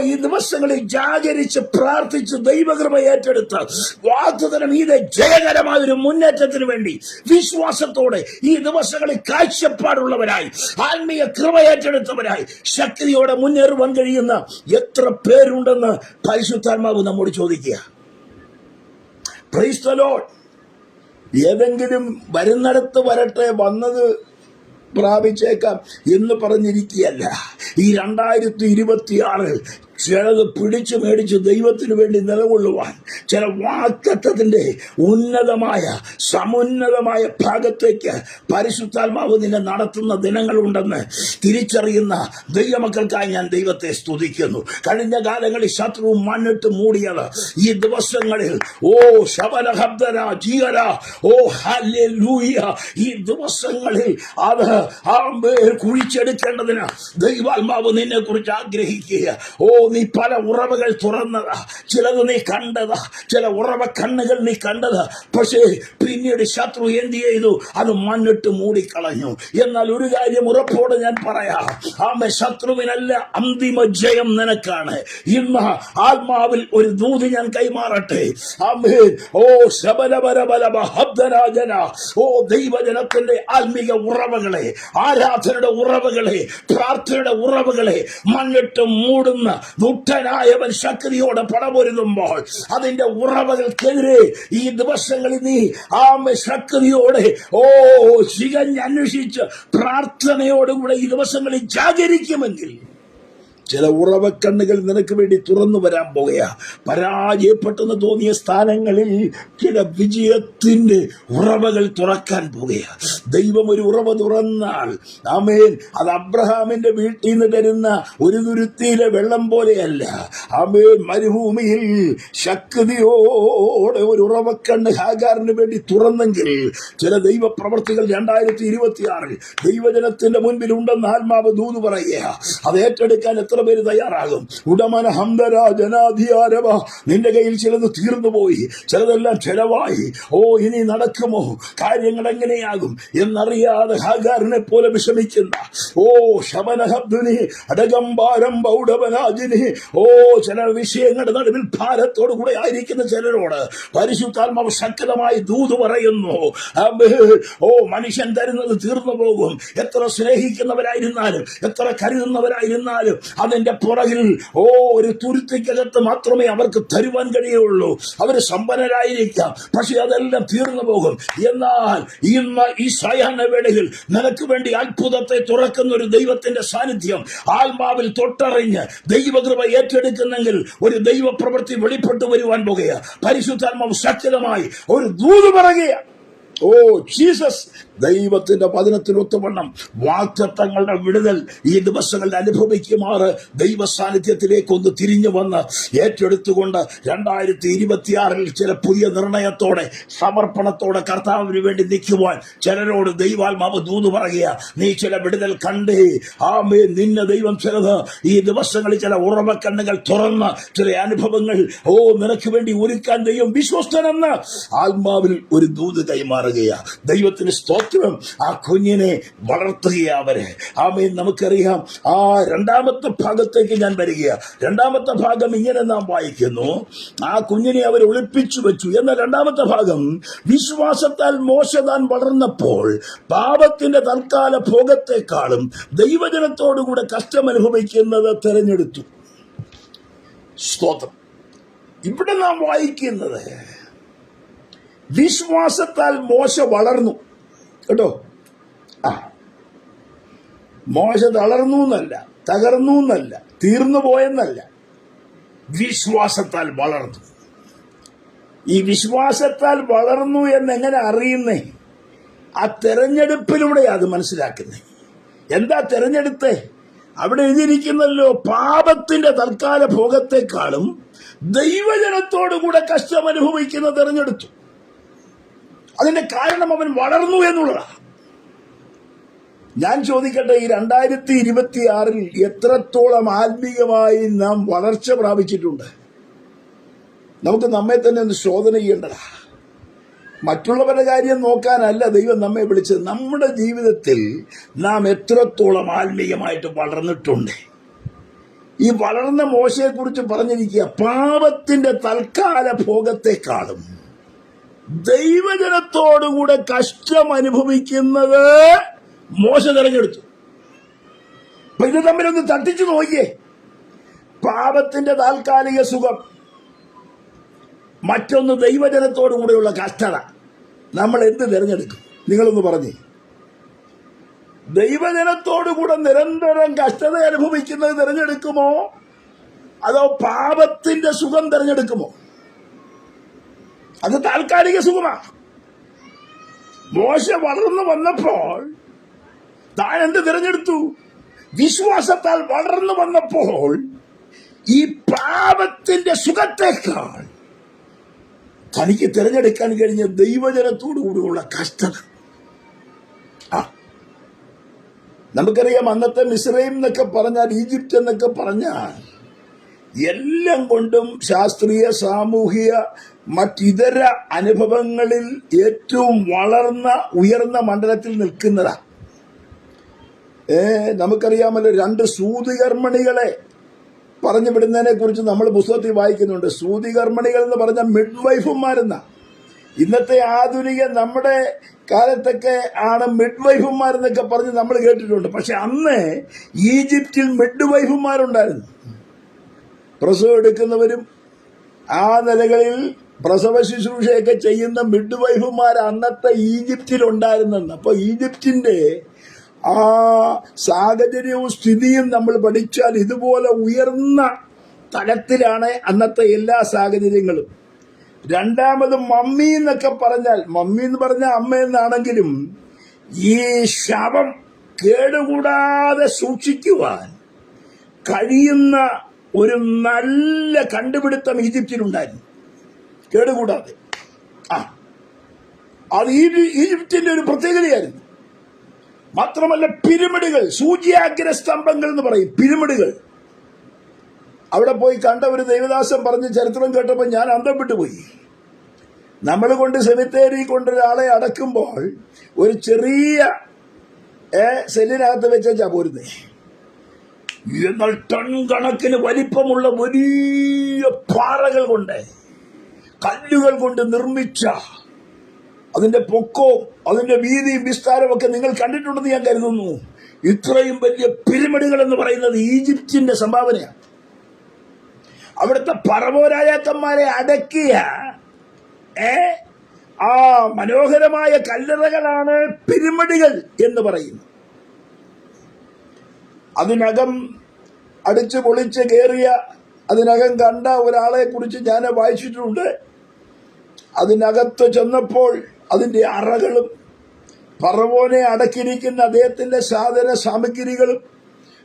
ഈ ദിവസങ്ങളിൽ ജാഗരിച്ച് പ്രാർത്ഥിച്ച് ദൈവകൃപ ഏറ്റെടുത്ത് വാഗ്ദത്തം ഇത് ജയകരമായ ഒരു മുന്നേറ്റത്തിന് വേണ്ടി വിശ്വാസത്തോടെ ഈ ദിവസങ്ങളിൽ കാഴ്ചപ്പാടുള്ളവരായി, ആത്മീയ കൃപ ഏറ്റെടുത്തവരായി ശക്തിയോടെ മുന്നേറുവാൻ കഴിയുന്ന എത്ര പേരുണ്ടെന്ന് പരിശുദ്ധാത്മാവ് നമ്മോട് ചോദിക്കുക. Praise the Lord. ഏതെങ്കിലും വരുന്നിടത്ത് വരട്ടെ, വന്നത് പ്രാപിച്ചേക്കാം എന്ന് പറഞ്ഞിരിക്കുകയല്ല. ഈ 2026 ചിലത് പിടിച്ചു മേടിച്ച് ദൈവത്തിന് വേണ്ടി നിലകൊള്ളുവാൻ, ചില വാഗ്ദത്തത്തിന്റെ ഉന്നതമായ സമുന്നതമായ ഭാഗത്തേക്ക് പരിശുദ്ധാത്മാവ് നിന്നെ നടത്തുന്ന ദിനങ്ങളുണ്ടെന്ന് തിരിച്ചറിയുന്ന ദൈവമക്കൾക്കായി ഞാൻ ദൈവത്തെ സ്തുതിക്കുന്നു. കഴിഞ്ഞ കാലങ്ങളിൽ ശത്രു മണ്ണിട്ട് മൂടിയത് ഈ ദിവസങ്ങളിൽ ശബനഹബ്ദന ജീവന ഹല്ലേലൂയ, ഈ ദിവസങ്ങളിൽ അത് കുഴിച്ചെടുക്കേണ്ടതിന് ദൈവാത്മാവ് നിന്നെ കുറിച്ച് ആഗ്രഹിക്കുക. നീ പല ഉറവകൾ തുറന്നതാ, ചിലത് നീ കണ്ടതാ, ചില ഉറവ കണ്ണുകൾ നീ കണ്ടതാ. പക്ഷേ പിന്നീട് ശത്രു എന്ത് ചെയ്തു? അത് മണ്ണിട്ട് മൂടിക്കളഞ്ഞു. എന്നാൽ ഒരു കാര്യം ഉറപ്പോടെ ഞാൻ പറയാം, ശത്രുവിനല്ല, അന്തിമ ജയം നിനക്കാണ്. ഇന്ന് ആത്മാവിൽ ഒരു ദൂത് ഞാൻ കൈമാറട്ടെ. ദൈവജനത്തിന്റെ ആത്മീക ഉറവകളെ, ആരാധനയുടെ ഉറവകളെ, പ്രാർത്ഥനയുടെ ഉറവകളെ മണ്ണിട്ട് മൂടുന്ന ദുഷ്ടനായവൻ ശക്തിയോടെ പടപൊരുതുമ്പോൾ അതിന്റെ ഉറവകൾക്കെതിരെ ഈ ദിവസങ്ങളിൽ നീ ശക്തിയോടെ ചികഞ്ഞന്വേഷിച്ച് പ്രാർത്ഥനയോടുകൂടെ ഈ ദിവസങ്ങളിൽ ജാഗരിക്കുമെങ്കിൽ ചില ഉറവക്കണ്ണുകൾ നിനക്ക് വേണ്ടി തുറന്നു വരാൻ പോകുക. പരാജയപ്പെട്ടെന്ന് തോന്നിയ സ്ഥാനങ്ങളിൽ ചില വിജയത്തിന്റെ ഉറവകൾ തുറക്കാൻ പോകുക. ദൈവം ഒരു ഉറവ തുറന്നാൽ, ആമേൻ, അത് അബ്രഹാമിന്റെ വീട്ടിൽ നിന്ന് തരുന്ന ഒരു തുരുത്തിയിലെ വെള്ളം പോലെയല്ല. ആമേൻ, മരുഭൂമിയിൽ ശക്തിയോടെ ഒരു ഉറവക്കണ്ണ് ഹാഗാറിന് വേണ്ടി തുറന്നെങ്കിൽ ചില ദൈവ പ്രവർത്തികൾ 2026 ദൈവജനത്തിന്റെ മുൻപിൽ ഉണ്ടെന്ന് ആത്മാവ് ദൂത് പറയുക. അത് ഏറ്റെടുക്കാൻ എത്ര പേര് തയ്യാറാകും? ഉടമന ഹംദര ജനാധികാരവ, നിന്റെ കയ്യിൽ ചിലത് തീർന്നു പോയി, ചിലതെല്ലാം ചെലവായി. ഇനി നടക്കുമോ, കാര്യങ്ങൾ എങ്ങനെയാകും എന്നറിയാതെ ഹാഗാറിനെ പോലെ വിഷമിക്കുന്ന ശബനഹബ്ദുനി അടകംബാരം ബൗഡവനാജിനി ചില വിഷയങ്ങളുടെ നടുവിൽ ഭാരത്തോടു കൂടെ ആയിരിക്കുന്ന ചിലരോട് പരിശുദ്ധാത്മാവ് ശക്തമായി ദൂത് പറയുന്നു. മനുഷ്യൻ തരുന്നത് തീർന്നു പോകും. എത്ര സ്നേഹിക്കുന്നവരായിരുന്നാലും, എത്ര കരുതുന്നവരായിരുന്നാലും അതിന്റെ പുറകിൽ ഒരു തുരുത്തിക്കകത്ത് മാത്രമേ അവർക്ക് തരുവാൻ കഴിയുള്ളൂ. അവർ സമ്പന്നരായിരിക്കാം, പക്ഷെ അതെല്ലാം തീർന്നു പോകും. എന്നാൽ ഇന്ന് ഈ സായാഹ്ന വേളയിൽ നിനക്ക് വേണ്ടി അത്ഭുതത്തെ തുറക്കുന്ന ഒരു ദൈവത്തിന്റെ സാന്നിധ്യം ആത്മാവിൽ തൊട്ടറിഞ്ഞ് ദൈവകൃപ ഏറ്റെടുക്കുന്നെങ്കിൽ ഒരു ദൈവ പ്രവൃത്തി വെളിപ്പെട്ടു വരുവാൻ പോകുക. പരിശുദ്ധാത്മാവ് ശക്തമായി ഒരു ദൂത് പറയുക. ഓ ജീസസ്, ദൈവത്തിന്റെ വചനത്തിനൊത്തവണ്ണം വാഗ്ദത്തങ്ങളുടെ വിടുതൽ ഈ ദിവസങ്ങളിൽ അനുഭവിക്കുമാറ് ദൈവ സാന്നിധ്യത്തിലേക്ക് ഒന്ന് തിരിഞ്ഞു വന്ന് ഏറ്റെടുത്തുകൊണ്ട് 2026 ചില പുതിയ നിർണയത്തോടെ സമർപ്പണത്തോടെ കർത്താവിന് വേണ്ടി നിൽക്കുവാൻ ചിലരോട് ദൈവാത്മാവ് ദൂത് പറയുക. നീ ചില വിടുതൽ കണ്ടേ, ആമേ, നിന്നെ ദൈവം ചിലത് ഈ ദിവസങ്ങളിൽ ചില ഉറവക്കണ്ണുകൾ തുറന്ന് ചില അനുഭവങ്ങൾ നിനക്ക് വേണ്ടി ഒരുക്കാൻ ദൈവം വിശ്വസ്തനെന്ന് ആത്മാവിൽ ഒരു ദൂത് കൈമാറുകയാ. ദൈവത്തിന് സ്തോത്രം. ആ കുഞ്ഞിനെ വളർത്തുകയാ അവരെ. ആമേൻ. നമുക്കറിയാം, ആ രണ്ടാമത്തെ ഭാഗത്തേക്ക് ഞാൻ വരികയാ. രണ്ടാമത്തെ ഭാഗം ഇങ്ങനെ നാം വായിക്കുന്നു, ആ കുഞ്ഞിനെ അവർ ഒളിപ്പിച്ചു വെച്ചു. എന്ന രണ്ടാമത്തെ ഭാഗം, വിശ്വാസത്താൽ മോശ താൻ വളർന്നപ്പോൾ പാപത്തിന്റെ തൽക്കാല ഭോഗത്തെക്കാളും ദൈവജനത്തോടുകൂടെ കഷ്ടം അനുഭവിക്കുന്നത് തെരഞ്ഞെടുത്തു. സ്തോത്രം. ഇവിടെ നാം വായിക്കുന്നത് വിശ്വാസത്താൽ മോശ വളർന്നു. കേട്ടോ, മോശ തളർന്നു എന്നല്ല, തകർന്നു എന്നല്ല, തീർന്നു പോയെന്നല്ല, വിശ്വാസത്താൽ വളർന്നു. ഈ വിശ്വാസത്താൽ വളർന്നു എന്നെങ്ങനെ അറിയുന്നേ? ആ തെരഞ്ഞെടുപ്പിലൂടെ അത് മനസ്സിലാക്കുന്നേ. എന്താ തെരഞ്ഞെടുത്തേ? അവിടെ എഴുതിയിരിക്കുന്നല്ലോ, പാപത്തിന്റെ തൽക്കാല ഭോഗത്തെക്കാളും ദൈവജനത്തോടുകൂടെ കഷ്ടം അനുഭവിക്കുന്ന തെരഞ്ഞെടുത്തു. അതിന്റെ കാരണം അവൻ വളർന്നു എന്നുള്ളതാണ്. ഞാൻ ചോദിക്കട്ടെ, ഈ 2026 എത്രത്തോളം ആത്മീയമായി നാം വളർച്ച പ്രാപിച്ചിട്ടുണ്ട്? നമുക്ക് നമ്മെ തന്നെ ഒന്ന് ശോധന ചെയ്യേണ്ടതാ. മറ്റുള്ളവരുടെ കാര്യം നോക്കാനല്ല ദൈവം നമ്മെ വിളിച്ചത്. നമ്മുടെ ജീവിതത്തിൽ നാം എത്രത്തോളം ആത്മീയമായിട്ട് വളർന്നിട്ടുണ്ട്? ഈ വളർന്ന മോശയെ കുറിച്ച് പറഞ്ഞിരിക്കുക, പാപത്തിന്റെ തൽക്കാല ഭോഗത്തെക്കാളും ദൈവജനത്തോടുകൂടെ കഷ്ടം അനുഭവിക്കുന്നത് മോശ തെരഞ്ഞെടുത്തു. അപ്പൊ ഇത് തമ്മിലൊന്ന് തട്ടിച്ചു നോക്കിയേ. പാപത്തിന്റെ താൽക്കാലിക സുഖം, മറ്റൊന്ന് ദൈവജനത്തോടുകൂടെയുള്ള കഷ്ടത. നമ്മൾ എന്ത് തിരഞ്ഞെടുക്കും? നിങ്ങളൊന്ന് പറഞ്ഞേ. ദൈവജനത്തോടുകൂടെ നിരന്തരം കഷ്ടത അനുഭവിക്കുന്നത് തിരഞ്ഞെടുക്കുമോ, അതോ പാപത്തിന്റെ സുഖം തിരഞ്ഞെടുക്കുമോ? അത് താൽക്കാലിക സുഖമാണ്. മോശ വളർന്നു വന്നപ്പോൾ താൻ എന്ത് തിരഞ്ഞെടുത്തു? വിശ്വാസത്താൽ വളർന്നു വന്നപ്പോൾ ഈ പാപത്തിന്റെ സുഖത്തേക്കാൾ തനിക്ക് തിരഞ്ഞെടുക്കാൻ കഴിഞ്ഞ ദൈവജനത്തോടുകൂടിയുള്ള കഷ്ടത. നമുക്കറിയാം, അന്നത്തെ മിസ്രൈം എന്നൊക്കെ പറഞ്ഞാൽ, ഈജിപ്റ്റ് എന്നൊക്കെ പറഞ്ഞാൽ എല്ലാം കൊണ്ടും ശാസ്ത്രീയ, സാമൂഹിക, മറ്റിതര അനുഭവങ്ങളിൽ ഏറ്റവും ഉയർന്ന മണ്ഡലത്തിൽ നിൽക്കുന്നതാ. നമുക്കറിയാമല്ലോ, 2 സൂതികർമ്മിണികളെ പറഞ്ഞു വിടുന്നതിനെ കുറിച്ച് നമ്മൾ പുസ്തകത്തിൽ വായിക്കുന്നുണ്ട്. സൂതികർമ്മിണികൾ എന്ന് പറഞ്ഞ മിഡ് വൈഫുമാരെന്ന. ഇന്നത്തെ ആധുനിക നമ്മുടെ കാലത്തൊക്കെ ആണ് മിഡ് വൈഫുമാരെന്നൊക്കെ പറഞ്ഞ് നമ്മൾ കേട്ടിട്ടുണ്ട്. പക്ഷെ അന്ന് ഈജിപ്തിൽ മിഡ് വൈഫുമാരുണ്ടായിരുന്നു. പ്രസവം എടുക്കുന്നവരും ആ നിലകളിൽ പ്രസവ ശുശ്രൂഷയൊക്കെ ചെയ്യുന്ന മിഡ് വൈഫുമാർ അന്നത്തെ ഈജിപ്തിലുണ്ടായിരുന്നെന്ന്. അപ്പൊ ഈജിപ്തിന്റെ ആ സാഹചര്യവും സ്ഥിതിയും നമ്മൾ പഠിച്ചാൽ ഇതുപോലെ ഉയർന്ന തലത്തിലാണ് അന്നത്തെ എല്ലാ സാഹചര്യങ്ങളും. രണ്ടാമത് മമ്മി എന്നൊക്കെ പറഞ്ഞാൽ, മമ്മി എന്ന് പറഞ്ഞാൽ അമ്മ എന്നാണെങ്കിലും, ഈ ശവം കേടുകൂടാതെ സൂക്ഷിക്കുവാൻ കഴിയുന്ന ഒരു നല്ല കണ്ടുപിടുത്തം ഈജിപ്തിലുണ്ടായിരുന്നു, കേടുകൂടാതെ. അത് ഈജിപ്തിന്റെ ഒരു പ്രത്യേകതയായിരുന്നു. മാത്രമല്ല, പിരമിഡുകൾ, സൂചിയാഗ്ര സ്തംഭങ്ങൾ എന്ന് പറയും, പിരമിഡുകൾ. അവിടെ പോയി കണ്ട ഒരു ദൈവദാസൻ പറഞ്ഞ് ചരിത്രം കേട്ടപ്പോൾ ഞാൻ അന്തം വിട്ടുപോയി. നമ്മൾ കൊണ്ട് സെമിത്തേരി കൊണ്ടൊരാളെ അടക്കുമ്പോൾ ഒരു ചെറിയ സെല്ലിനകത്ത് വെച്ചാ പോരുന്നേ. എന്നാൽ ടൺ കണക്കിന് വലിപ്പമുള്ള വലിയ പാറകൾ കൊണ്ട്, കല്ലുകൾ കൊണ്ട് നിർമ്മിച്ച, അതിന്റെ പൊക്കവും അതിന്റെ വീതിയും വിസ്താരവും ഒക്കെ നിങ്ങൾ കണ്ടിട്ടുണ്ടെന്ന് ഞാൻ കരുതുന്നു. ഇത്രയും വലിയ പിരമിഡുകൾ എന്ന് പറയുന്നത് ഈജിപ്തിന്റെ സംഭാവനയാണ്. അവിടുത്തെ ഫറവോ രാജാക്കന്മാരെ അടക്കിയ ആ മനോഹരമായ കല്ലറകളാണ് പിരമിഡുകൾ എന്ന് പറയുന്നത്. അതിനകം അടിച്ചു പൊളിച്ച് കയറിയ, അതിനകം കണ്ട ഒരാളെ കുറിച്ച് ഞാൻ വായിച്ചിട്ടുണ്ട്. അതിനകത്ത് ചെന്നപ്പോൾ അതിന്റെ അറകളും ഫറവോനെ അടക്കിയിരിക്കുന്ന അദ്ദേഹത്തിന്റെ സാധന സാമഗ്രികളും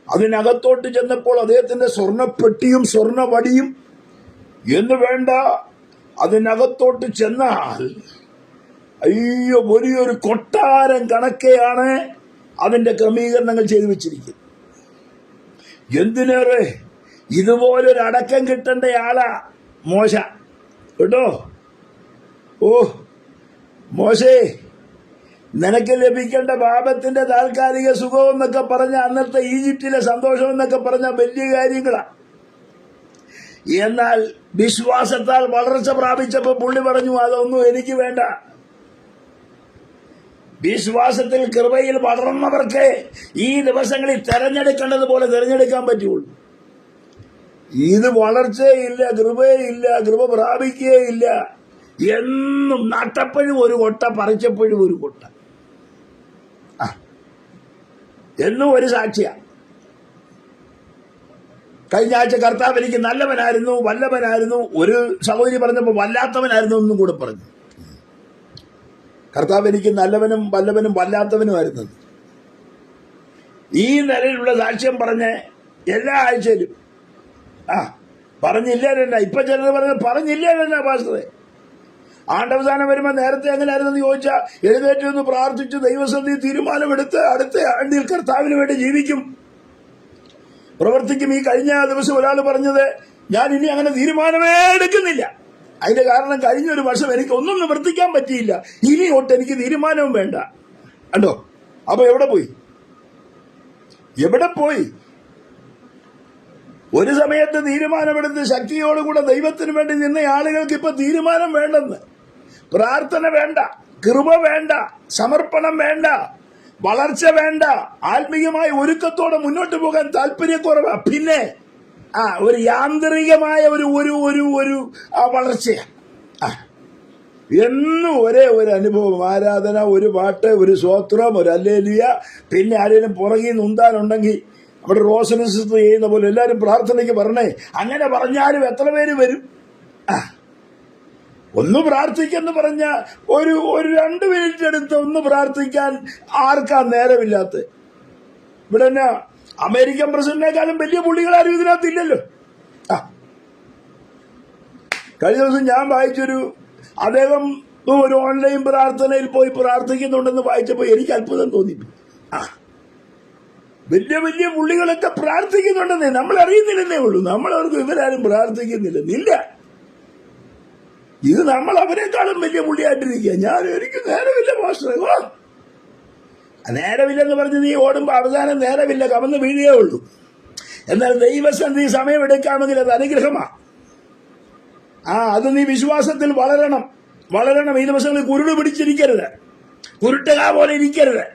അതിനകത്തോട്ട് ചെന്നപ്പോൾ അദ്ദേഹത്തിന്റെ സ്വർണ്ണപ്പെട്ടിയും സ്വർണ്ണവടിയും എന്ന് വേണ്ട അതിനകത്തോട്ട് ചെന്നാൽ അയ്യോ വലിയൊരു കൊട്ടാരം കണക്കെയാണ് അതിന്റെ ക്രമീകരണങ്ങൾ ചെയ്തു വെച്ചിരിക്കുന്നത്. എന്തിനേറെ ഇതുപോലൊരു അടക്കം കിട്ടേണ്ട ആളാ മോശ കേട്ടോ. ഓ മോശേ, നിനക്ക് ലഭിക്കേണ്ട പാപത്തിന്റെ താൽക്കാലിക സുഖം എന്നൊക്കെ പറഞ്ഞ അന്നത്തെ ഈജിപ്തിലെ സന്തോഷം എന്നൊക്കെ പറഞ്ഞ വലിയ കാര്യങ്ങളാ. എന്നാൽ വിശ്വാസത്താൽ വളർച്ച പ്രാപിച്ചപ്പോ പുള്ളി പറഞ്ഞു, അതൊന്നും എനിക്ക് വേണ്ട. വിശ്വാസത്തിൽ കൃപയിൽ വളർന്നവർക്ക് ഈ ദിവസങ്ങളിൽ തെരഞ്ഞെടുക്കേണ്ടതുപോലെ തെരഞ്ഞെടുക്കാൻ പറ്റുള്ളൂ. ഇത് വളർച്ചയില്ല, കൃപയില്ല, കൃപ പ്രാപിക്കുകയില്ല. എന്നും നട്ടപ്പോഴും ഒരു കൊട്ട, പറിച്ചപ്പോഴും ഒരു കൊട്ട, എന്നും ഒരു സാക്ഷിയാ. കഴിഞ്ഞ ആഴ്ച കർത്താവ് എനിക്ക് നല്ലവനായിരുന്നു, വല്ലവനായിരുന്നു. ഒരു സഹോദരി പറഞ്ഞപ്പോൾ വല്ലാത്തവനായിരുന്നു എന്നും കൂടെ പറഞ്ഞു. കർത്താവ് എനിക്ക് നല്ലവനും വല്ലവനും വല്ലാത്തവനുമായിരുന്നു. ഈ നിലയിലുള്ള സാക്ഷ്യം പറഞ്ഞ് എല്ലാ ആഴ്ചയിലും പറഞ്ഞില്ലേരല്ല. ഇപ്പൊ ചിലർ പറഞ്ഞ പറഞ്ഞില്ലേരല്ല പാസ്റ്ററെ. ആണ്ടവസാനം വരുമ്പോ നേരത്തെ എങ്ങനെയായിരുന്നെന്ന് ചോദിച്ചാൽ എഴുന്നേറ്റ് ഒന്ന് പ്രാർത്ഥിച്ച് ദൈവസന്ധി തീരുമാനമെടുത്ത് അടുത്ത ആണ്ടിൽ കർത്താവിന് വേണ്ടി ജീവിക്കും, പ്രവർത്തിക്കും. ഈ കഴിഞ്ഞ ദിവസം ഒരാൾ പറഞ്ഞത്, ഞാൻ ഇനി അങ്ങനെ തീരുമാനമേ എടുക്കുന്നില്ല. അതിന്റെ കാരണം കഴിഞ്ഞൊരു വർഷം എനിക്ക് ഒന്നും നിവർത്തിക്കാൻ പറ്റിയില്ല, ഇനി തൊട്ട് എനിക്ക് തീരുമാനവും വേണ്ട. കണ്ടോ? അപ്പൊ എവിടെ പോയി? ഒരു സമയത്ത് തീരുമാനമെടുത്ത് ശക്തിയോടുകൂടെ ദൈവത്തിന് വേണ്ടി നിന്ന ആളുകൾക്ക് ഇപ്പൊ തീരുമാനം വേണ്ടെന്ന്, പ്രാർത്ഥന വേണ്ട, കൃപ വേണ്ട, സമർപ്പണം വേണ്ട, വളർച്ച വേണ്ട, ആത്മീയമായ ഒരുക്കത്തോടെ മുന്നോട്ട് പോകാൻ താല്പര്യക്കുറവ്. പിന്നെ ഒരു യാന്ത്രികമായ ഒരു ഒരു ഒരു ഒരു വളർച്ചയാണ്. എന്നും ഒരേ ഒരു അനുഭവം, ആരാധന, ഒരു പാട്ട്, ഒരു സ്വോത്രം, ഒരു ഹല്ലേലൂയ. പിന്നെ ആരെങ്കിലും പുറകിൽ നിന്താനുണ്ടെങ്കിൽ നമ്മുടെ റോസന സിസ്റ്റർ ചെയ്യുന്ന പോലെ എല്ലാവരും പ്രാർത്ഥനയ്ക്ക് പറഞ്ഞേ. അങ്ങനെ പറഞ്ഞാലും എത്ര പേര് വരും? ഒന്ന് പ്രാർത്ഥിക്കെന്ന് പറഞ്ഞ ഒരു 2 മിനിറ്റ് എടുത്ത് ഒന്ന് പ്രാർത്ഥിക്കാൻ ആർക്കാ നേരമില്ലാത്ത? ഇവിടെ തന്നെ അമേരിക്കൻ പ്രസിഡന്റിനേക്കാളും വലിയ പുള്ളികളാരും ഇതിനകത്തില്ലല്ലോ. കഴിഞ്ഞ ദിവസം ഞാൻ വായിച്ചൊരു, അദ്ദേഹം ഒരു ഓൺലൈൻ പ്രാർത്ഥനയിൽ പോയി പ്രാർത്ഥിക്കുന്നുണ്ടെന്ന് വായിച്ചപ്പോൾ എനിക്ക് അത്ഭുതം തോന്നി. വലിയ വലിയ പുള്ളികളൊക്കെ പ്രാർത്ഥിക്കുന്നുണ്ടെന്നേ നമ്മൾ അറിയുന്നില്ലെന്നേ ഉള്ളൂ. നമ്മളവർക്ക് ഇവരാരും പ്രാർത്ഥിക്കുന്നില്ലെന്നില്ല. ഇത് നമ്മൾ അവരെക്കാളും വലിയ പുള്ളിയായിട്ടിരിക്കുക. എനിക്ക് നേരമില്ല മാസ്റ്ററെ. നേരമില്ലെന്ന് പറഞ്ഞ് നീ ഓടുമ്പോ അവസാനം നേരമില്ല, കമന്ന് വീഴുകയേ ഉള്ളൂ. എന്നാൽ ദൈവസന്ധി സമയമെടുക്കാമെങ്കിൽ അത് അനുഗ്രഹമാണ്. അത് നീ വിശ്വാസത്തിൽ വളരണം. ഈ ദിവസങ്ങളിൽ കുരുട് പിടിച്ചിരിക്കരുത്, കുരുട്ടുക പോലെ ഇരിക്കരുത്,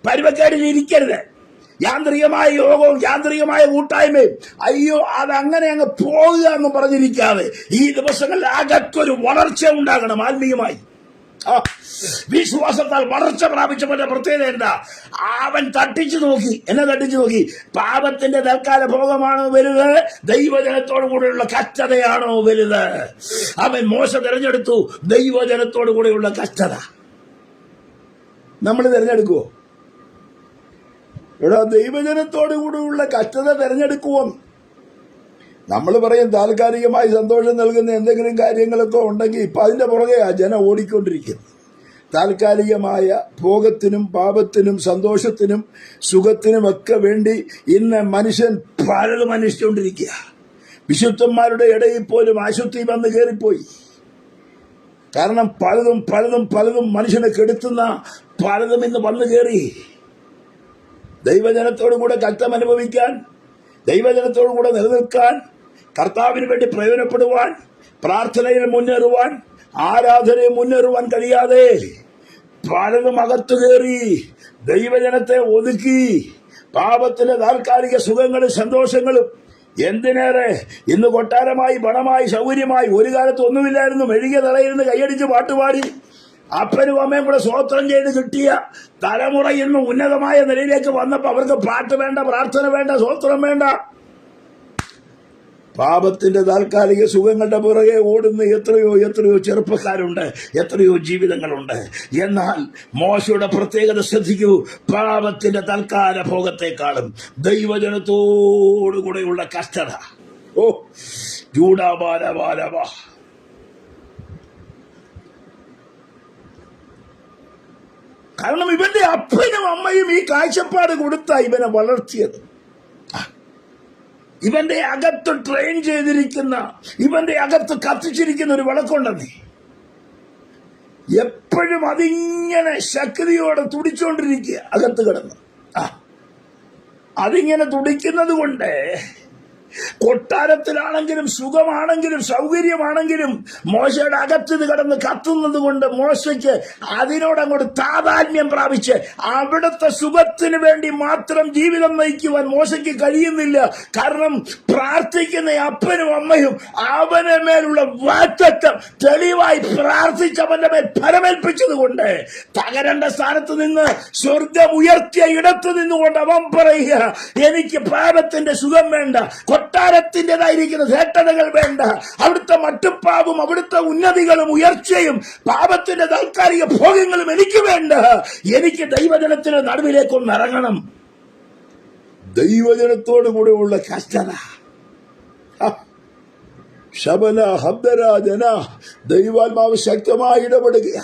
പരുവക്കേടിൽ ഇരിക്കരുത്. യാന്ത്രികമായ യോഗവും യാന്ത്രികമായ കൂട്ടായ്മയും അയ്യോ അതങ്ങനെ അങ്ങ് പോകുക എന്ന് പറഞ്ഞിരിക്കാതെ ഈ ദിവസങ്ങളിൽ അകത്തൊരു വളർച്ച ഉണ്ടാകണം ആത്മീയമായി. വിശ്വാസത്താൽ വളർച്ച പ്രാപിച്ചവന്റെ പ്രത്യേകത എന്താ? അവൻ തട്ടിച്ചു നോക്കി. എന്നെ തട്ടിച്ചു നോക്കി? പാപത്തിന്റെ തൽക്കാല ഭോഗമാണോ വലുത്, ദൈവജനത്തോടു കൂടെയുള്ള കഷ്ടതയാണോ വലുത്? അവൻ മോശ തിരഞ്ഞെടുത്തു ദൈവജനത്തോടു കൂടെയുള്ള കഷ്ടത. നമ്മൾ തിരഞ്ഞെടുക്കുവോ? ഇവിടെ ദൈവജനത്തോടു കൂടെയുള്ള കഷ്ടത തിരഞ്ഞെടുക്കുവോ? നമ്മൾ പറയും താൽക്കാലികമായി സന്തോഷം നൽകുന്ന എന്തെങ്കിലും കാര്യങ്ങളൊക്കെ ഉണ്ടെങ്കിൽ ഇപ്പൊ അതിന്റെ പുറകെ ജനം ഓടിക്കൊണ്ടിരിക്കുന്നു. താൽക്കാലികമായ ഭോഗത്തിനും പാപത്തിനും സന്തോഷത്തിനും സുഖത്തിനും ഒക്കെ വേണ്ടി ഇന്ന് മനുഷ്യൻ പലതും അന്വേഷിച്ചുകൊണ്ടിരിക്കുക. വിശുദ്ധന്മാരുടെ ഇടയിൽ പോലും അശുദ്ധി വന്ന് കയറിപ്പോയി. കാരണം പലതും പലതും പലതും മനുഷ്യനെ കെടുത്തുന്ന പലതും ഇന്ന് വന്നു കയറി. ദൈവജനത്തോടു കൂടെ കഷ്ടം അനുഭവിക്കാൻ, ദൈവജനത്തോടു കൂടെ നിലനിൽക്കാൻ, കർത്താവിന് വേണ്ടി പ്രയോജനപ്പെടുവാൻ, പ്രാർത്ഥനയിൽ മുന്നേറുവാൻ, ആരാധനയിൽ മുന്നേറുവാൻ കഴിയാതെ പലതും അകത്തു കയറി ദൈവജനത്തെ ഒതുക്കി. പാപത്തിലെ താൽക്കാലിക സുഖങ്ങളും സന്തോഷങ്ങളും എന്തിനേറെ ഇന്ന് കൊട്ടാരമായി, പണമായി, സൗകര്യമായി. ഒരു കാലത്ത് ഒന്നുമില്ലായിരുന്നു. മെഴുകിയ തലയിരുന്ന് കൈയടിച്ച് പാട്ടുപാടി അപ്പനും അമ്മയും കൂടെ സ്വോത്രം ചെയ്ത് കിട്ടിയ തലമുറ ഇന്ന് ഉന്നതമായ നിലയിലേക്ക് വന്നപ്പോൾ അവർക്ക് പാട്ട് വേണ്ട, പ്രാർത്ഥന വേണ്ട, സ്വോത്രം വേണ്ട. പാപത്തിന്റെ താൽക്കാലിക സുഖങ്ങളുടെ പുറകെ ഓടുന്ന എത്രയോ എത്രയോ ചെറുപ്പക്കാരുണ്ട്, എത്രയോ ജീവിതങ്ങളുണ്ട്. എന്നാൽ മോശയുടെ പ്രത്യേകത ശ്രദ്ധിക്കൂ. പാപത്തിന്റെ തൽക്കാല ഭോഗത്തെക്കാളും ദൈവജനത്തോടുകൂടെയുള്ള കഷ്ടത. ഓ ജൂഡാബാലബാലബ. കാരണം ഇവന്റെ അപ്പനും അമ്മയും ഈ കാഴ്ചപ്പാട് കൊടുത്ത ഇവനെ വളർത്തിയത്. ഇവന്റെ അകത്ത് ട്രെയിൻ ചെയ്തിരിക്കുന്ന, ഇവന്റെ അകത്ത് കത്തിച്ചിരിക്കുന്ന ഒരു വിളക്കുണ്ടെന്നേ. എപ്പോഴും അതിങ്ങനെ ശക്തിയോടെ തുടിച്ചോണ്ടിരിക്കുക അകത്ത് കിടന്ന്. അതിങ്ങനെ തുടിക്കുന്നത് കൊണ്ട് കൊട്ടാരത്തിലാണെങ്കിലും സുഖമാണെങ്കിലും സൗകര്യമാണെങ്കിലും മോശയുടെ അകത്ത് കിടന്ന് കത്തുന്നത് കൊണ്ട് മോശയ്ക്ക് അതിനോടങ്ങോട്ട് താതാത്മ്യം പ്രാപിച്ച് അവിടുത്തെ സുഖത്തിന് വേണ്ടി മാത്രം ജീവിതം നയിക്കുവാൻ മോശയ്ക്ക് കഴിയുന്നില്ല. കാരണം പ്രാർത്ഥിക്കുന്ന അപ്പനും അമ്മയും അവന്റെ മേലുള്ള വാറ്റത്തം തെളിവായി പ്രാർത്ഥിച്ചവന്റെ മേൽ ഫലമേൽപ്പിച്ചത് കൊണ്ട് തകരേണ്ട സ്ഥാനത്ത് നിന്ന് സ്വർഗം ഉയർത്തിയ ഇടത്ത് നിന്നുകൊണ്ട് അവൻ പറയുക, എനിക്ക് പാപത്തിന്റെ സുഖം വേണ്ട, കൊട്ടാരത്തിൻ്റെതായിരിക്കുന്ന ധേട്ടതകൾ വേണ്ട, അവിടുത്തെ മട്ടുപ്പാവും അവിടുത്തെ ഉന്നതികളും ഉയർച്ചയും പാപത്തിന്റെ താൽക്കാലിക ഭോഗങ്ങളും എനിക്ക് വേണ്ട. എനിക്ക് ദൈവജനത്തിന്റെ നടുവിലേക്കൊന്ന് ഇറങ്ങണം. ദൈവജനത്തോടു കൂടെയുള്ള കഷ്ടത. ശബന ഹബ്ദര ജന. ദൈവാത്മാവ് ശക്തമായി ഇടപെടുക.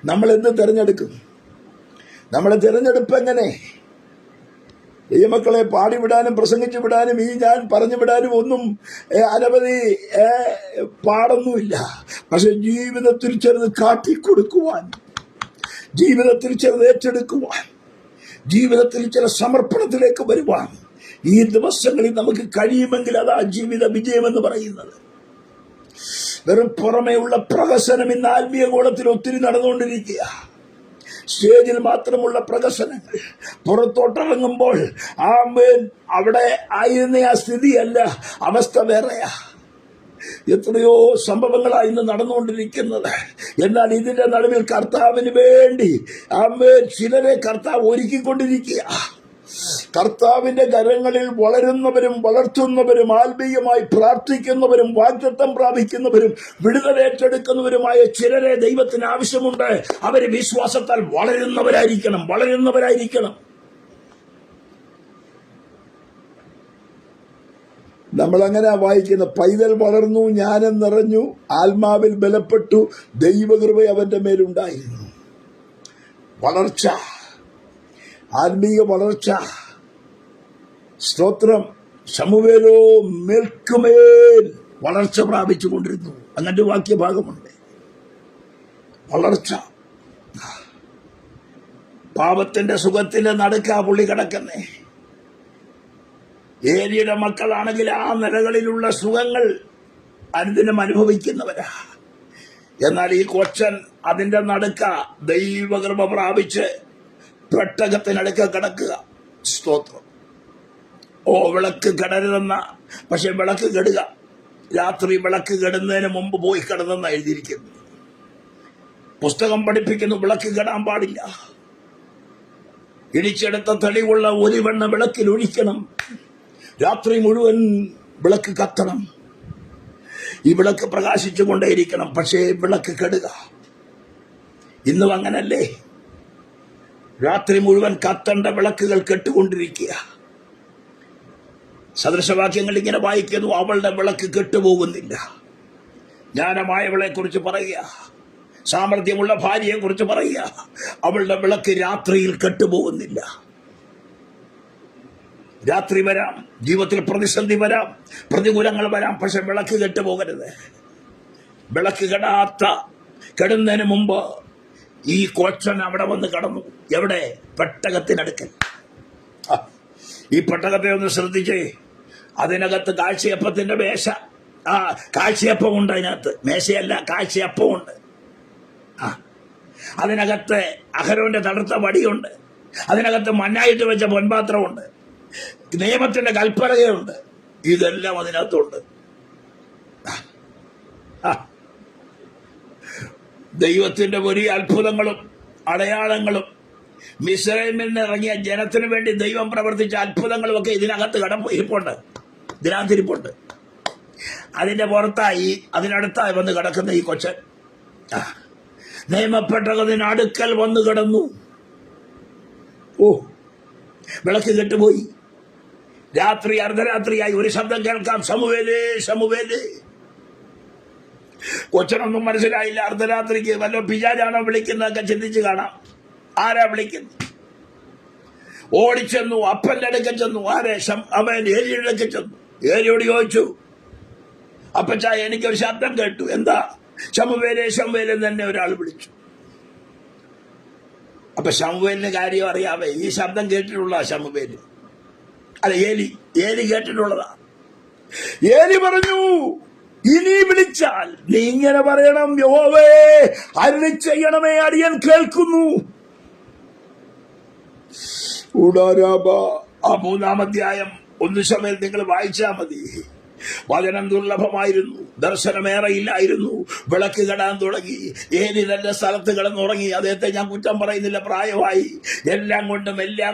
നമ്മൾ എന്ത് തിരഞ്ഞെടുക്കും? നമ്മളെ തിരഞ്ഞെടുപ്പ് എങ്ങനെ? ഈ മക്കളെ പാടിവിടാനും പ്രസംഗിച്ചു വിടാനും ഈ ഞാൻ പറഞ്ഞു വിടാനും ഒന്നും അനവധി പാടൊന്നുമില്ല. പക്ഷെ ജീവിതത്തിൽ ചിലത് കാട്ടിക്കൊടുക്കുവാൻ, ജീവിതത്തിൽ ചിലത് ഏറ്റെടുക്കുവാൻ, ജീവിതത്തിൽ ചില സമർപ്പണത്തിലേക്ക് വരുവാൻ ഈ ദിവസങ്ങളിൽ നമുക്ക് കഴിയുമെങ്കിൽ അതാ ജീവിത വിജയമെന്ന് പറയുന്നത്. വെറും പുറമേയുള്ള പ്രഹസനം ഇന്ന് ആത്മീയ ഗോളത്തിൽ ഒത്തിരി നടന്നുകൊണ്ടിരിക്കുക. സ്റ്റേജിൽ മാത്രമുള്ള പ്രകസനങ്ങൾ. പുറത്തോട്ടിറങ്ങുമ്പോൾ അവിടെ ആയിരുന്ന ആ സ്ഥിതിയല്ല, അവസ്ഥ വേറെയാ. എത്രയോ സംഭവങ്ങളാണ് ഇന്ന് നടന്നുകൊണ്ടിരിക്കുന്നത്. എന്നാൽ ഇതിന്റെ നടുവിൽ കർത്താവിന് വേണ്ടി ചിലരെ കർത്താവ് ഒരുക്കിക്കൊണ്ടിരിക്കുക. കർത്താവിന്റെ കരങ്ങളിൽ വളരുന്നവരും വളർത്തുന്നവരും ആത്മീയമായി പ്രാർത്ഥിക്കുന്നവരും വാഗ്ദത്തം പ്രാപിക്കുന്നവരും വിടുതലേറ്റെടുക്കുന്നവരുമായ ചിലരെ ദൈവത്തിന് ആവശ്യമുണ്ട്. അവര് വിശ്വാസത്താൽ വളരുന്നവരായിരിക്കണം. നമ്മളങ്ങനെ വായിക്കുന്ന, പൈതൽ വളർന്നു, ജ്ഞാനം നിറഞ്ഞു, ആത്മാവിൽ ബലപ്പെട്ടു, ദൈവകൃപ അവന്റെ മേലുണ്ടായിരുന്നു. വളർച്ച, ആത്മീയ വളർച്ച. സ്തോത്രം. ശമൂവേലോ മേൽക്കുമേൽ വളർച്ച പ്രാപിച്ചു കൊണ്ടിരുന്നു. അങ്ങനത്തെ വാക്യഭാഗമുണ്ട്. വളർച്ച. പാപത്തിന്റെ സുഖത്തിന്റെ നടുക്കാ പുള്ളി കിടക്കുന്നേ. ഏരിയുടെ മക്കളാണെങ്കിൽ ആ നിലകളിലുള്ള സുഖങ്ങൾ അനുദിനം അനുഭവിക്കുന്നവരാ. എന്നാൽ ഈ കൊച്ചൻ അതിന്റെ നടുക്ക ദൈവകൃപ പ്രാപിച്ച് പെട്ടകത്തിനടുക്ക കിടക്കുക. സ്തോത്രം. വിളക്ക് കെടരുതെന്ന, പക്ഷെ വിളക്ക് കെടുക. രാത്രി വിളക്ക് കെടുന്നതിന് മുമ്പ് പോയി കിടന്നെന്ന് എഴുതിയിരിക്കുന്നു. പുസ്തകം പഠിപ്പിക്കുന്നു, വിളക്ക് കെടാൻ പാടില്ല. ഇടിച്ചെടുത്ത തെളിവുള്ള ഒലിവെണ്ണ വിളക്കിൽ ഒഴിക്കണം. രാത്രി മുഴുവൻ വിളക്ക് കത്തണം. ഈ വിളക്ക് പ്രകാശിച്ചുകൊണ്ടേയിരിക്കണം. പക്ഷേ വിളക്ക് കെടുക. ഇന്നും അങ്ങനല്ലേ? രാത്രി മുഴുവൻ കത്തേണ്ട വിളക്കുകൾ കെട്ടുകൊണ്ടിരിക്കുക. സദൃശവാക്യങ്ങൾ ഇങ്ങനെ വായിക്കുന്നു, അവളുടെ വിളക്ക് കെട്ടുപോകുന്നില്ല. ജ്ഞാനമായവളെ കുറിച്ച് പറയുക, സാമർഥ്യമുള്ള ഭാര്യയെ കുറിച്ച് പറയുക. അവളുടെ വിളക്ക് രാത്രിയിൽ കെട്ടുപോകുന്നില്ല. രാത്രി വരാം, ജീവിതത്തിൽ പ്രതിസന്ധി വരാം, പ്രതികൂലങ്ങൾ വരാം, പക്ഷെ വിളക്ക് കെട്ടുപോകരുത്. വിളക്ക് കെടുന്നതിന് മുമ്പ് ഈ കൊച്ചൻ അവിടെ വന്ന് കടന്നു. എവിടെ? പെട്ടകത്തിനടുക്കൽ. ഈ പെട്ടകത്തെ ഒന്ന് ശ്രദ്ധിച്ചേ. അതിനകത്ത് കാഴ്ചയപ്പത്തിന്റെ മേശ. കാഴ്ചയപ്പമുണ്ട് അതിനകത്ത്. മേശയല്ല, കാഴ്ചയപ്പമുണ്ട്. അതിനകത്ത് അഹരോന്റെ തടുത്ത വടിയുണ്ട്. അതിനകത്ത് മണ്ണായിട്ട് വെച്ച പൊൻപാത്രമുണ്ട്. നിയമത്തിന്റെ കൽപ്പലകയുണ്ട്. ഇതെല്ലാം അതിനകത്തുണ്ട്. ദൈവത്തിന്റെ വലിയ അത്ഭുതങ്ങളും അടയാളങ്ങളും മിസ്രൈമിൽ നിന്ന് ഇറങ്ങിയ ജനത്തിനു വേണ്ടി ദൈവം പ്രവർത്തിച്ച അത്ഭുതങ്ങളും ഒക്കെ ഇതിനകത്ത് ഇതിനകത്തിരിപ്പുണ്ട്. അതിന്റെ പുറത്തായി അതിനടുത്തായി വന്ന് കിടക്കുന്ന ഈ കൊച്ചൻ നിയമപ്പെട്ടകത്തിന് അടുക്കൽ വന്ന് കിടന്നു. ഓ, വിളക്ക് കെട്ടുപോയി. രാത്രി അർദ്ധരാത്രിയായി ഒരു ശബ്ദം കേൾക്കാം, ശമൂവേലേ ശമൂവേലേ. കൊച്ചനൊന്നും മനസ്സിലായില്ല. അർദ്ധരാത്രിക്ക് വല്ല പിശാചാണോ വിളിക്കുന്നതൊക്കെ ചിന്തിച്ച് കാണാം. ആരാ വിളിക്കുന്നത്? ഓടിച്ചെന്നു, അപ്പന്റെ അടുക്കൽ ചെന്നു. അവൻ ഏലിയുടെ അടുക്കൽ ചെന്നു. ഏലിയോട് ചോദിച്ചു, അപ്പച്ചാ എനിക്കൊരു ശബ്ദം കേട്ടു. എന്താ? ശമൂവേലേ ശമൂവേലേ തന്നെ ഒരാൾ വിളിച്ചു. അപ്പൊ ശമൂവേലിന് കാര്യം അറിയാവേ, ഈ ശബ്ദം കേട്ടിട്ടുള്ള ശമൂവേല് അല്ല, ഏലി കേട്ടിട്ടുള്ളതാ. ഏലി പറഞ്ഞു, ഇനി വിളിച്ചാൽ നീ ഇങ്ങനെ പറയണം, യഹോവേ അരുളി ചെയ്യണമേ, അടിയൻ കേൾക്കുന്നു. ആ 3-ാം അധ്യായം 1 ശമൂവേൽ നിങ്ങൾ വായിച്ചാൽ മതി. വചനം ദുർലഭമായിരുന്നു, ദർശനമേറെയില്ലായിരുന്നു. വിളക്ക് കെടാൻ തുടങ്ങി. ഏലി തന്റെ സ്ഥലത്ത് കിടന്നുറങ്ങി. അദ്ദേഹത്തെ ഞാൻ കുറ്റം പറയുന്നില്ല, പ്രായമായി. എല്ലാം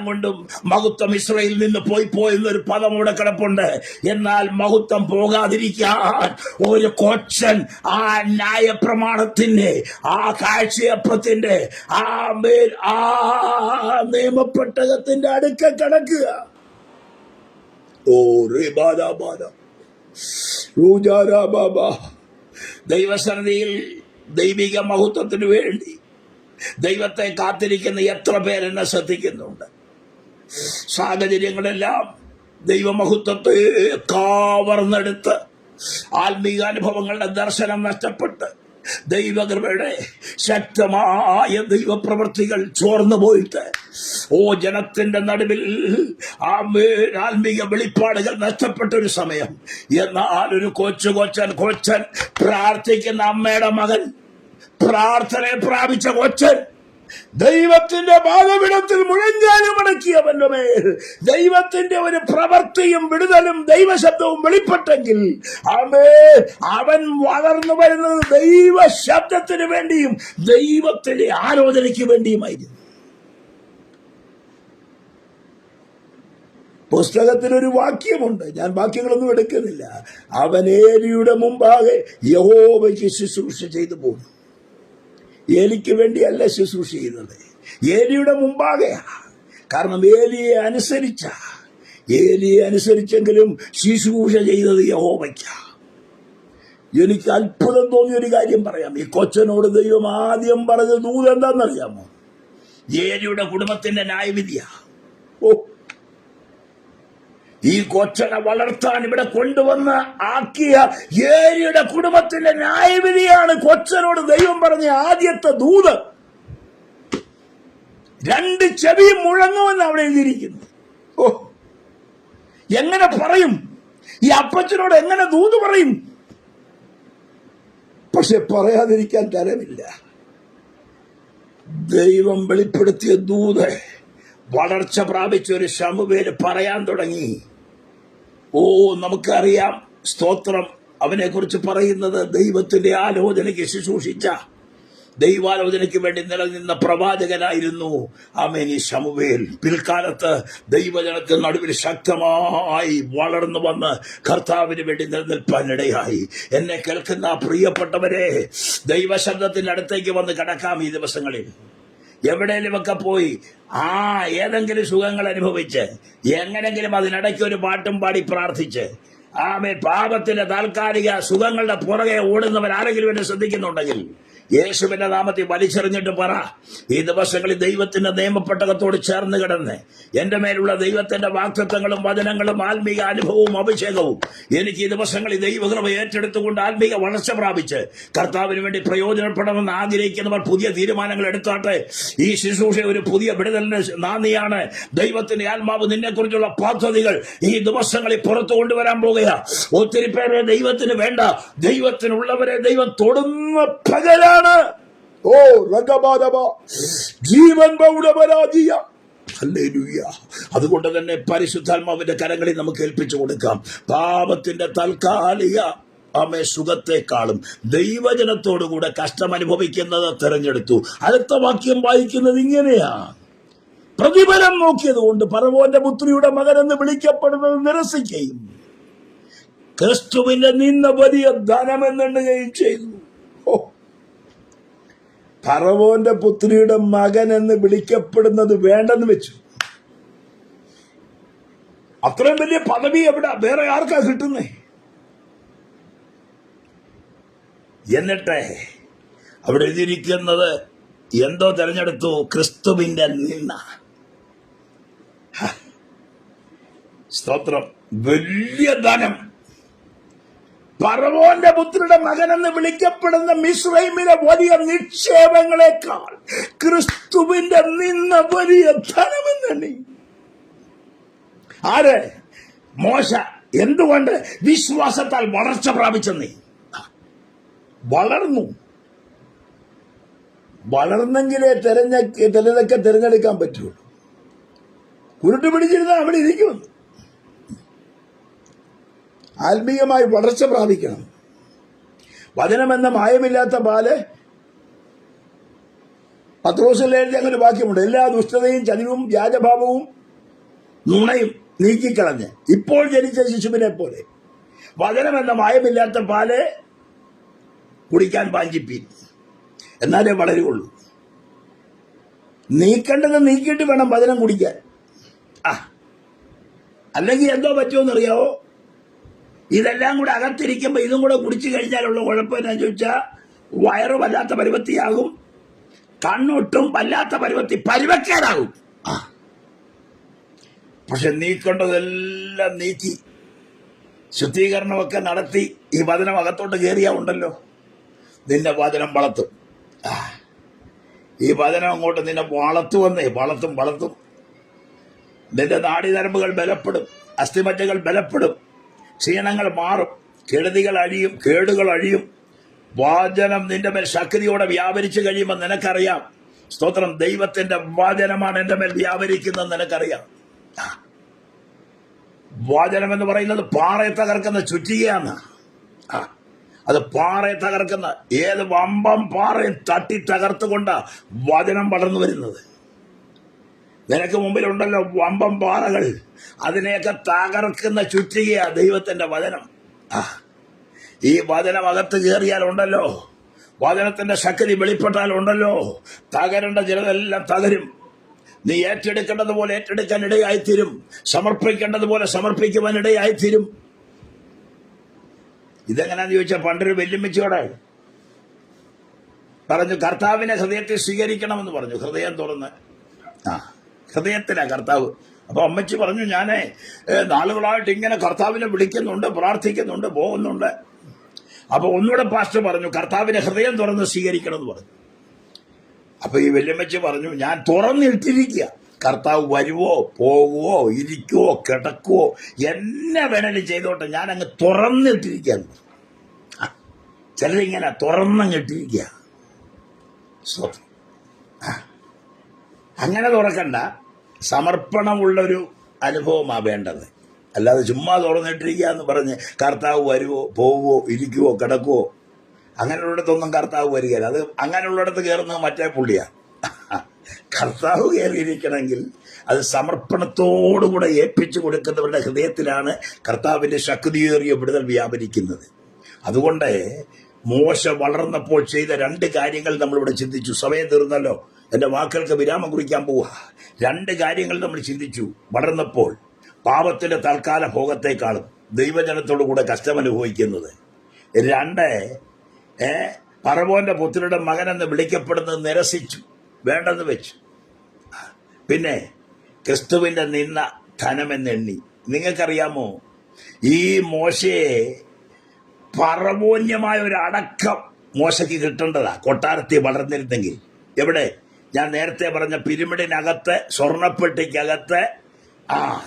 കൊണ്ടും മഹത്വം ഇസ്രായേലിൽ നിന്ന് പോയെന്നൊരു പദം ഇവിടെ കിടപ്പുണ്ട്. എന്നാൽ മഹത്വം പോകാതിരിക്കാൻ ഒരു കൊച്ചൻ ആ ന്യായപ്രമാണത്തിന്റെ, ആ കാഴ്ചയപ്പത്തിന്റെ, ആ നിയമപ്പെട്ടകത്തിന്റെ അടുക്ക കിടക്കുക. ഓ റിബാദാബാദ ദൈവസന്നിധിയിൽ ദൈവിക മഹത്വത്തിന് വേണ്ടി ദൈവത്തെ കാത്തിരിക്കുന്ന എത്ര പേരെന്നെ ശ്രദ്ധിക്കുന്നുണ്ട്. സാഹചര്യങ്ങളെല്ലാം ദൈവമഹത്വത്തെ കാവർന്നെടുത്ത് ആത്മീകാനുഭവങ്ങളുടെ ദർശനം നഷ്ടപ്പെട്ട് ദൈവകൃപയുടെ ശക്തമായ ദൈവപ്രവൃത്തികൾ ചോർന്നു പോയിട്ട് ജനത്തിന്റെ നടുവിൽ ആത്മീക വെളിപ്പാടുകൾ നഷ്ടപ്പെട്ട ഒരു സമയം. എന്നാൽ ഒരു കൊച്ചൻ പ്രാർത്ഥിക്കുന്ന അമ്മയുടെ മകൻ, പ്രാർത്ഥനയെ പ്രാപിച്ച കൊച്ചൻ, ദൈവത്തിന്റെ പാദപീഠത്തിൽ മുഴങ്ങാനും അടക്കിയവന്റെ മേൽ ദൈവത്തിന്റെ ഒരു പ്രവൃത്തിയും വിടുതലും ദൈവശബ്ദവും വെളിപ്പെട്ടെങ്കിൽ അവൻ വളർന്നു വരുന്നത് ദൈവ ശബ്ദത്തിന് വേണ്ടിയും ദൈവത്തിന്റെ ആലോചനയ്ക്ക് വേണ്ടിയുമായിരുന്നു. പുസ്തകത്തിലൊരു വാക്യമുണ്ട്, ഞാൻ വാക്യങ്ങളൊന്നും എടുക്കുന്നില്ല. അവൻ ഏലിയുടെ മുമ്പാകെ യഹോവയ്ക്ക് ശുശ്രൂഷ ചെയ്തു പോകുന്നു. ഏലിക്ക് വേണ്ടിയല്ല ശുശ്രൂഷ ചെയ്യുന്നത്, ഏലിയുടെ മുമ്പാകെ. കാരണം ഏലിയെ അനുസരിച്ചെങ്കിലും ശുശ്രൂഷ ചെയ്തത് യഹോവയ്ക്ക. എനിക്ക് അത്ഭുതം തോന്നിയൊരു കാര്യം പറയാം. ഈ കൊച്ചനോട് ദൈവം ആദ്യം പറഞ്ഞ ദൂത് എന്താണെന്നറിയാമോ? ഏലിയുടെ കുടുംബത്തിന്റെ ന്യായവിധിയാ. ഈ കൊച്ചനെ വളർത്താൻ ഇവിടെ കൊണ്ടുവന്ന് ആക്കിയ ഏലിയുടെ കുടുംബത്തിന്റെ ന്യായവിധിയാണ് കൊച്ചനോട് ദൈവം പറഞ്ഞ ആദ്യത്തെ ദൂത്. 2 ചെവിയും മുഴങ്ങുമെന്ന് അവിടെ എഴുതിയിരിക്കുന്നു. എങ്ങനെ പറയും? ഈ അപ്പച്ചനോട് എങ്ങനെ ദൂത് പറയും? പക്ഷെ പറയാതിരിക്കാൻ തരമില്ല. ദൈവം വെളിപ്പെടുത്തിയ ദൂത് വളർച്ച പ്രാപിച്ച ഒരു ശമൂവേല് പറയാൻ തുടങ്ങി. നമുക്കറിയാം, സ്തോത്രം. അവനെ കുറിച്ച് പറയുന്നത് ദൈവത്തിന്റെ ആലോചനയ്ക്ക് ശുശ്രൂഷിച്ച, ദൈവാലോചനയ്ക്ക് വേണ്ടി നിലനിന്ന പ്രവാചകനായിരുന്നു ഈ ശമൂവേൽ. പിൽക്കാലത്ത് ദൈവജനത്തിന് നടുവിൽ ശക്തമായി വളർന്നു വന്ന് കർത്താവിന് വേണ്ടി നിലനിൽപ്പാനിടയായി. എന്നെ കേൾക്കുന്ന പ്രിയപ്പെട്ടവരെ, ദൈവശബ്ദത്തിന്റെ അടുത്തേക്ക് വന്ന് കിടക്കാം. ഈ ദിവസങ്ങളിൽ എവിടെയെങ്കിലുമൊക്കെ പോയി ഏതെങ്കിലും സുഖങ്ങൾ അനുഭവിച്ച് എങ്ങനെങ്കിലും അതിനിടയ്ക്ക് ഒരു പാട്ടും പാടി പ്രാർത്ഥിച്ച് പാപത്തിന്റെ താൽക്കാലിക സുഖങ്ങളുടെ പുറകെ ഓടുന്നവരാരെങ്കിലും എന്നെ ശ്രദ്ധിക്കുന്നുണ്ടെങ്കിൽ യേശുവിന്റെ നാമത്തിൽ വലിച്ചെറിഞ്ഞിട്ട് പറ, ഈ ദിവസങ്ങളിൽ ദൈവത്തിന്റെ നിയമപ്പെട്ടകത്തോട് ചേർന്ന് കിടന്ന് എന്റെ മേലുള്ള ദൈവത്തിന്റെ വാക്തത്വങ്ങളും വചനങ്ങളും ആത്മീക അനുഭവവും അഭിഷേകവും എനിക്ക് ഈ ദിവസങ്ങളിൽ ദൈവകൃപ ഏറ്റെടുത്തുകൊണ്ട് ആത്മീക വളർച്ച പ്രാപിച്ച് കർത്താവിന് വേണ്ടി പ്രയോജനപ്പെടണമെന്ന് ആഗ്രഹിക്കുന്നവർ പുതിയ തീരുമാനങ്ങൾ എടുത്താട്ടെ. ഈ ശുശ്രൂഷ ഒരു പുതിയ വിടുതലിന്റെ നാന്ദിയാണ്. ദൈവത്തിന്റെ ആത്മാവ് നിന്നെ കുറിച്ചുള്ള പദ്ധതികൾ ഈ ദിവസങ്ങളിൽ പുറത്തു കൊണ്ടുവരാൻ പോകുക. ഒത്തിരി പേരെ ദൈവത്തിന് വേണ്ട, ദൈവത്തിനുള്ളവരെ ദൈവം തൊടുന്ന പകലാണ്. ജീവൻ ബഹുളപരാജിയ. അതുകൊണ്ട് തന്നെ പരിശുദ്ധാത്മാവിന്റെ കരങ്ങളിൽ നമുക്ക് ഏൽപ്പിച്ചു കൊടുക്കാം. പാപത്തിന്റെ താൽക്കാലിക സുഖത്തെക്കാളും ദൈവജനത്തോടുകൂടെ കഷ്ടം അനുഭവിക്കുന്നത് തെരഞ്ഞെടുത്തു. അടുത്ത വാക്യം വായിക്കുന്നത് ഇങ്ങനെയാ: പ്രതിഫലം നോക്കിയത് കൊണ്ട് ഫറവോന്റെ പുത്രിയുടെ മകൻ എന്ന് വിളിക്കപ്പെടുന്നത് നിരസിക്കുകയും ക്രിസ്തുവിന്റെ നിന്ന വലിയ ധനമെന്നെണ്ണുകയും ചെയ്തു. ഫറവോന്റെ പുത്രിയുടെ മകൻ എന്ന് വിളിക്കപ്പെടുന്നത് വേണ്ടെന്ന് വെച്ചു. അത്രയും വലിയ പദവി എവിടെ വേറെ ആർക്കാ കിട്ടുന്നേ? എന്നിട്ട് അവിടെ എഴുതിയിരിക്കുന്നത് എന്തോ തെരഞ്ഞെടുത്തു? ക്രിസ്തുവിന്റെ നിന്ന. സ്തോത്രം. വലിയ ധനം. ഫറവോന്റെ പുത്രിയുടെ മകനെന്ന് വിളിക്കപ്പെടുന്ന മിസ്രൈമിലെ വലിയ നിക്ഷേപങ്ങളെക്കാൾ ക്രിസ്തുവിന്റെ നിന്ന വലിയ ധനമെന്നെ. ആര്? മോശ. എന്തുകൊണ്ട്? വിശ്വാസത്താൽ വളർച്ച പ്രാപിച്ചെന്നേ. വളർന്നു. വളർന്നെങ്കിലേ ചിലതൊക്കെ തിരഞ്ഞെടുക്കാൻ പറ്റുള്ളൂ. കുരുട്ട് പിടിച്ചിരുന്ന അവിടെ ഇരിക്കുമെന്ന്. ആത്മീയമായി വളർച്ച പ്രാപിക്കണം. വചനമെന്ന മായമില്ലാത്ത പാല് പത്രോസിൽ എഴുതി അങ്ങനെ വാക്യമുണ്ട്. എല്ലാ ദുഷ്ടതയും ചതിവും വ്യാജഭാവവും നുണയും നീക്കിക്കളഞ്ഞ് ഇപ്പോൾ ജനിച്ച ശിശുവിനെ പോലെ വചനമെന്ന മായമില്ലാത്ത പാല് കുടിക്കാൻ വാഞ്ചിപ്പീൻ, എന്നാലേ വളരുള്ളൂ. നീക്കേണ്ടത് നീക്കിയിട്ട് വേണം വചനം കുടിക്കാൻ. അല്ലെങ്കിൽ എന്തോ പറ്റുമെന്നറിയാവോ? ഇതെല്ലാം കൂടെ അകത്തിരിക്കുമ്പോൾ ഇതും കൂടെ കുടിച്ചു കഴിഞ്ഞാലുള്ള കുഴപ്പം എന്നാന്ന് ചോദിച്ചാൽ വയറ് വല്ലാത്ത പരുവത്തിയാകും, കണ്ണൊട്ടും വല്ലാത്ത പരുവക്കേടാകും. പക്ഷെ നീക്കേണ്ടതെല്ലാം നീക്കി ശുദ്ധീകരണമൊക്കെ നടത്തി ഈ വചനം അകത്തോട്ട് കയറിയാ ഉണ്ടല്ലോ, നിന്റെ വചനം വളർത്തും. ഈ വചനം അങ്ങോട്ട് നിന്നെ വളർത്തും. നിന്റെ നാഡീനരമ്പുകൾ ബലപ്പെടും, അസ്ഥിമജ്ജകൾ ബലപ്പെടും, ക്ഷീണങ്ങൾ മാറും, കെടുതികൾ അഴിയും, കേടുകൾ അഴിയും. വചനം നിന്റെ മേൽ ശക്തിയോടെ വ്യാപരിച്ചു കഴിയുമ്പോൾ നിനക്കറിയാം, സ്തോത്രം, ദൈവത്തിന്റെ വചനമാണ് എന്റെ മേൽ വ്യാപരിക്കുന്നത് നിനക്കറിയാം. വചനം എന്ന് പറയുന്നത് പാറയെ തകർക്കുന്ന ചുറ്റികയാണ്. അത് പാറയെ തകർക്കുന്ന ഏത് വമ്പം പാറയെ തട്ടി തകർത്തുകൊണ്ടാ വചനം വളർന്നു വരുന്നത്. നിനക്ക് മുമ്പിലുണ്ടല്ലോ വമ്പം പാറകൾ, അതിനെയൊക്കെ തകർക്കുന്ന ചുറ്റികയാ ദൈവത്തിന്റെ വചനം. ഈ വചനം അകത്ത് കയറിയാലുണ്ടല്ലോ, വചനത്തിന്റെ ശക്തി വെളിപ്പെട്ടാലുണ്ടല്ലോ, തകരേണ്ട ചിലതെല്ലാം തകരും. നീ ഏറ്റെടുക്കേണ്ടതുപോലെ ഏറ്റെടുക്കാൻ ഇടയായിത്തീരും, സമർപ്പിക്കേണ്ടതുപോലെ സമർപ്പിക്കുവാൻ ഇടയായിത്തീരും. ഇതെങ്ങനാന്ന് ചോദിച്ചാൽ പണ്ടൊരു വെല്ലുമിച്ചോടെ പറഞ്ഞു, കർത്താവിനെ ഹൃദയത്തിൽ സ്വീകരിക്കണമെന്ന് പറഞ്ഞു. ഹൃദയം തുറന്ന്, ഹൃദയത്തിലാ കർത്താവ്. അപ്പൊ അമ്മച്ചി പറഞ്ഞു, ഞാനേ നാളുകളായിട്ട് ഇങ്ങനെ കർത്താവിനെ വിളിക്കുന്നുണ്ട്, പ്രാർത്ഥിക്കുന്നുണ്ട്, പോകുന്നുണ്ട്. അപ്പൊ ഒന്നുകൂടെ പാസ്റ്റർ പറഞ്ഞു, കർത്താവിനെ ഹൃദയം തുറന്ന് സ്വീകരിക്കണം എന്ന് പറഞ്ഞു. അപ്പൊ ഈ വല്യമ്മച്ചി പറഞ്ഞു, ഞാൻ തുറന്നിട്ടിരിക്കുക, കർത്താവ് വരുവോ പോകുവോ ഇരിക്കുവോ കിടക്കുവോ എന്നെ വേണേലും ചെയ്തോട്ടെ, ഞാൻ അങ്ങ് തുറന്നിട്ടിരിക്കുകയാണ്. ചിലരിങ്ങനെ തുറന്നങ്ങിട്ടിരിക്കുക. അങ്ങനെ തുറക്കണ്ട, സമർപ്പണമുള്ളൊരു അനുഭവമാണ് വേണ്ടത്. അല്ലാതെ ചുമ്മാ തുറന്നിട്ടിരിക്കുക എന്ന് പറഞ്ഞ് കർത്താവ് വരുവോ പോവുമോ ഇരിക്കുവോ കിടക്കുവോ അങ്ങനെയുള്ളിടത്തൊന്നും കർത്താവ് വരികയില്ല. അത് അങ്ങനെയുള്ളിടത്ത് കയറുന്നത് മറ്റേ പുള്ളിയാണ്. കർത്താവ് കയറിയിരിക്കണമെങ്കിൽ അത് സമർപ്പണത്തോടുകൂടെ ഏൽപ്പിച്ചു കൊടുക്കുന്നവരുടെ ഹൃദയത്തിലാണ് കർത്താവിന്റെ ശക്തിയേറിയ വിടുതൽ വ്യാപരിക്കുന്നത്. അതുകൊണ്ട് മോശ വളർന്നപ്പോൾ ചെയ്ത 2 കാര്യങ്ങൾ നമ്മളിവിടെ ചിന്തിച്ചു. സമയം തീർന്നല്ലോ, എന്റെ വാക്കുകൾക്ക് വിരാമം കുറിക്കാൻ പോവുക. 2 കാര്യങ്ങൾ നമ്മൾ ചിന്തിച്ചു. വളർന്നപ്പോൾ പാപത്തിന്റെ തൽക്കാല ഭോഗത്തെക്കാളും ദൈവജനത്തോടു കൂടെ കഷ്ടമനുഭവിക്കുന്നത്. 2, ഫറവോന്റെ പുത്രിയുടെ മകനെന്ന് വിളിക്കപ്പെടുന്നത് നിരസിച്ചു, വേണ്ടെന്ന് വെച്ചു. പിന്നെ ക്രിസ്തുവിന്റെ നിന്ന ധനമെന്നെണ്ണി. നിങ്ങൾക്കറിയാമോ, ഈ മോശയെ ഫറവോന്യമായ ഒരു അടക്കം മോശയ്ക്ക് കിട്ടേണ്ടതാ, കൊട്ടാരത്തിൽ വളർന്നിരുന്നെങ്കിൽ. എവിടെ? ഞാൻ നേരത്തെ പറഞ്ഞ പിരമിഡിനകത്ത്, സ്വർണ്ണപ്പെട്ടിക്കകത്ത്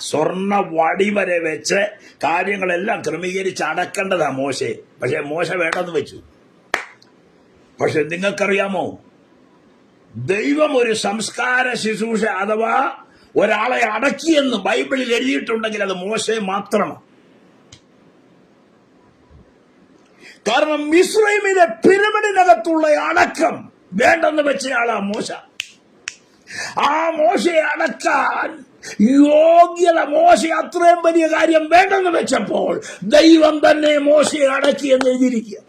സ്വർണ്ണ വടി വരെ വെച്ച് കാര്യങ്ങളെല്ലാം ക്രമീകരിച്ച് അടക്കേണ്ടതാ മോശയെ. പക്ഷെ മോശ വേണ്ടെന്ന് വെച്ചു. പക്ഷെ നിങ്ങൾക്കറിയാമോ, ദൈവം ഒരു സംസ്കാര ശുശ്രൂഷ അഥവാ ഒരാളെ അടക്കിയെന്ന് ബൈബിളിൽ എഴുതിയിട്ടുണ്ടെങ്കിൽ അത് മോശയെ മാത്രമാണ്. കാരണം മിസ്രൈമിലെ പിരമിഡിനകത്തുള്ള അടക്കം വേണ്ടെന്ന് വെച്ചയാളാ മോശ. ആ മോശയെ അടക്കാൻ യോഗ്യത മോശ അത്രയും വലിയ കാര്യം വേണ്ടെന്ന് വെച്ചപ്പോൾ ദൈവം തന്നെ മോശയെ അടക്കി എന്ന് എഴുതിയിരിക്കുക.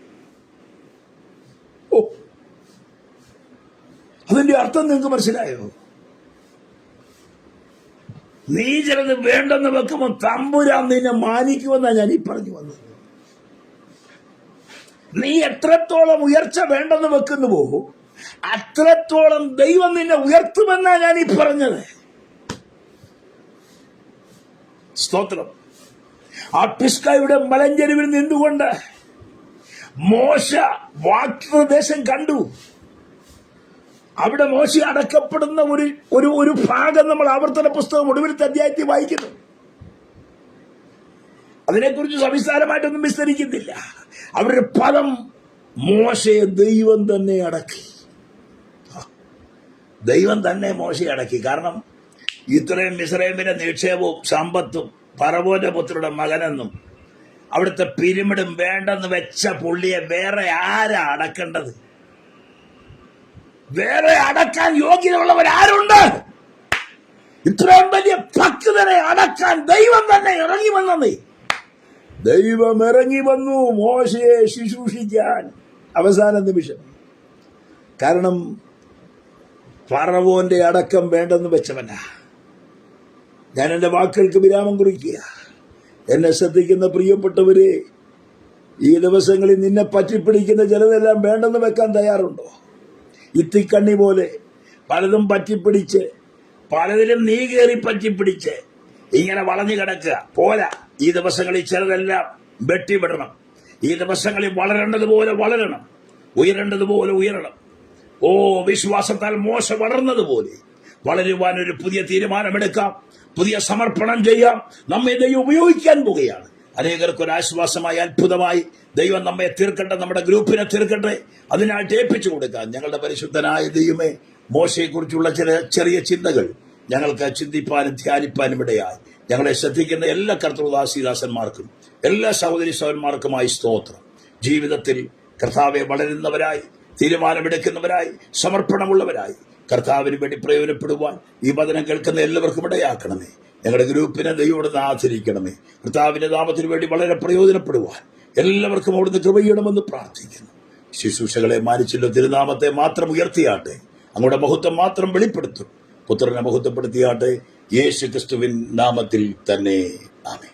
ഓ, അതിന്റെ അർത്ഥം നിങ്ങൾക്ക് മനസ്സിലായോ? നീ ചിലത് വേണ്ടെന്ന് വെക്കുമ്പോൾ തമ്പുരാൻ നിന്നെ മാനിക്കുമെന്നാണ് ഞാൻ ഈ പറഞ്ഞു വന്നത്. നീ എത്രത്തോളം ഉയർച്ച വേണ്ടെന്ന് വെക്കുന്നുവോ അത്രത്തോളം ദൈവം നിന്നെ ഉയർത്തുമെന്നാണ് ഞാൻ ഈ പറഞ്ഞത്. സ്തോത്രം. ആ പിസ്കയുടെ മലഞ്ചെരുവിൽ നിന്നുകൊണ്ട് മോശ വാഗ്ദത്തദേശം കണ്ടു. അവിടെ മോശ അടക്കപ്പെടുന്ന ഒരു ഭാഗം നമ്മൾ ആവർത്തന പുസ്തകം ഒടുവിലത്തെ അധ്യായത്തിൽ വായിക്കുന്നു. അതിനെക്കുറിച്ച് സവിസ്താരമായിട്ടൊന്നും വിസ്തരിക്കുന്നില്ല. അവരുടെ പദം മോശയെ ദൈവം തന്നെ അടക്കി. ദൈവം തന്നെ മോശയെ അടക്കി. കാരണം ഇത്രയും മിസ്രൈമിന്റെ നിക്ഷേപവും സമ്പത്തും ഫറവോന്റെ പുത്രയുടെ മകനെന്നും അവിടുത്തെ പിരമിഡും വേണ്ടെന്ന് വെച്ച പുള്ളിയെ വേറെ ആരാ അടക്കേണ്ടത്? വേറെ അടക്കാൻ യോഗ്യതയുള്ളവരാരുണ്ട്? ഇത്രയും വലിയ ഭക്തരെ അടക്കാൻ ദൈവം തന്നെ ഇറങ്ങി വന്നത്. ദൈവം ഇറങ്ങി വന്നു മോശയെ ശുശ്രൂഷിക്കാൻ അവസാന നിമിഷം. കാരണം ഫറവോന്റെ അടക്കം വേണ്ടെന്ന് വെച്ചവനാ. ഞാൻ എന്റെ വാക്കുകൾക്ക് വിരാമം കുറിക്കുക. എന്നെ ശ്രദ്ധിക്കുന്ന പ്രിയപ്പെട്ടവരെ, ഈ ദിവസങ്ങളിൽ നിന്നെ പറ്റിപ്പിടിക്കുന്ന ചിലതെല്ലാം വേണ്ടെന്ന് വെക്കാൻ തയ്യാറുണ്ടോ? ഇത്തിക്കണ്ണി പോലെ പലതും പറ്റിപ്പിടിച്ച്, പലതിലും നീ കയറി പറ്റിപ്പിടിച്ച് ഇങ്ങനെ വളഞ്ഞു കിടക്കുക പോരാ. ഈ ദിവസങ്ങളിൽ ചിലതെല്ലാം വെട്ടിവിടണം. ഈ ദിവസങ്ങളിൽ വളരേണ്ടതുപോലെ വളരണം, ഉയരേണ്ടതുപോലെ ഉയരണം. ഓ, വിശ്വാസത്താൽ മോശ വളർന്നതുപോലെ വളരുവാൻ ഒരു പുതിയ തീരുമാനമെടുക്കാം, പുതിയ സമർപ്പണം ചെയ്യാം. നമ്മെ ദൈവം ഉപയോഗിക്കാൻ പോവുകയാണ്. അനേകർക്കൊരു ആശ്വാസമായി, അത്ഭുതമായി ദൈവം നമ്മെ തീർക്കട്ടെ, നമ്മുടെ ഗ്രൂപ്പിനെ തീർക്കട്ടെ. അതിനായിട്ട് ഏൽപ്പിച്ചു കൊടുക്കാം. ഞങ്ങളുടെ പരിശുദ്ധനായ ദൈവമേ, മോശയെക്കുറിച്ചുള്ള ചില ചെറിയ ചിന്തകൾ ഞങ്ങൾക്ക് ചിന്തിപ്പാനും ധ്യാനിപ്പാനും ഇടയായി. ഞങ്ങളെ ശ്രദ്ധിക്കുന്ന എല്ലാ കർത്തൃദാസിദാസന്മാർക്കും എല്ലാ സഹോദരി സഹോദരന്മാർക്കുമായി സ്തോത്രം. ജീവിതത്തിൽ കർത്താവെ വളരുന്നവരായി, തീരുമാനമെടുക്കുന്നവരായി, സമർപ്പണമുള്ളവരായി കർത്താവിന് വേണ്ടി പ്രയോജനപ്പെടുവാൻ ഈ വചനം കേൾക്കുന്ന എല്ലാവർക്കും ഇടയാക്കണമേ. ഞങ്ങളുടെ ഗ്രൂപ്പിനെ ദൈവം ആദരിക്കണമേ. കർത്താവിന്റെ നാമത്തിന് വേണ്ടി വളരെ പ്രയോജനപ്പെടുവാൻ എല്ലാവർക്കും അവിടുന്ന് കൃപ പ്രാർത്ഥിക്കുന്നു. ശുശ്രൂഷകളെ മാനിച്ചുള്ള തിരുനാമത്തെ മാത്രം ഉയർത്തിയാട്ടെ. അങ്ങയുടെ മഹത്വം മാത്രം വെളിപ്പെടുത്തും. പുത്രനെ മഹത്വപ്പെടുത്തിയാട്ടെ. യേശു ക്രിസ്തുവിൻ നാമത്തിൽ തന്നെ. ആമേൻ.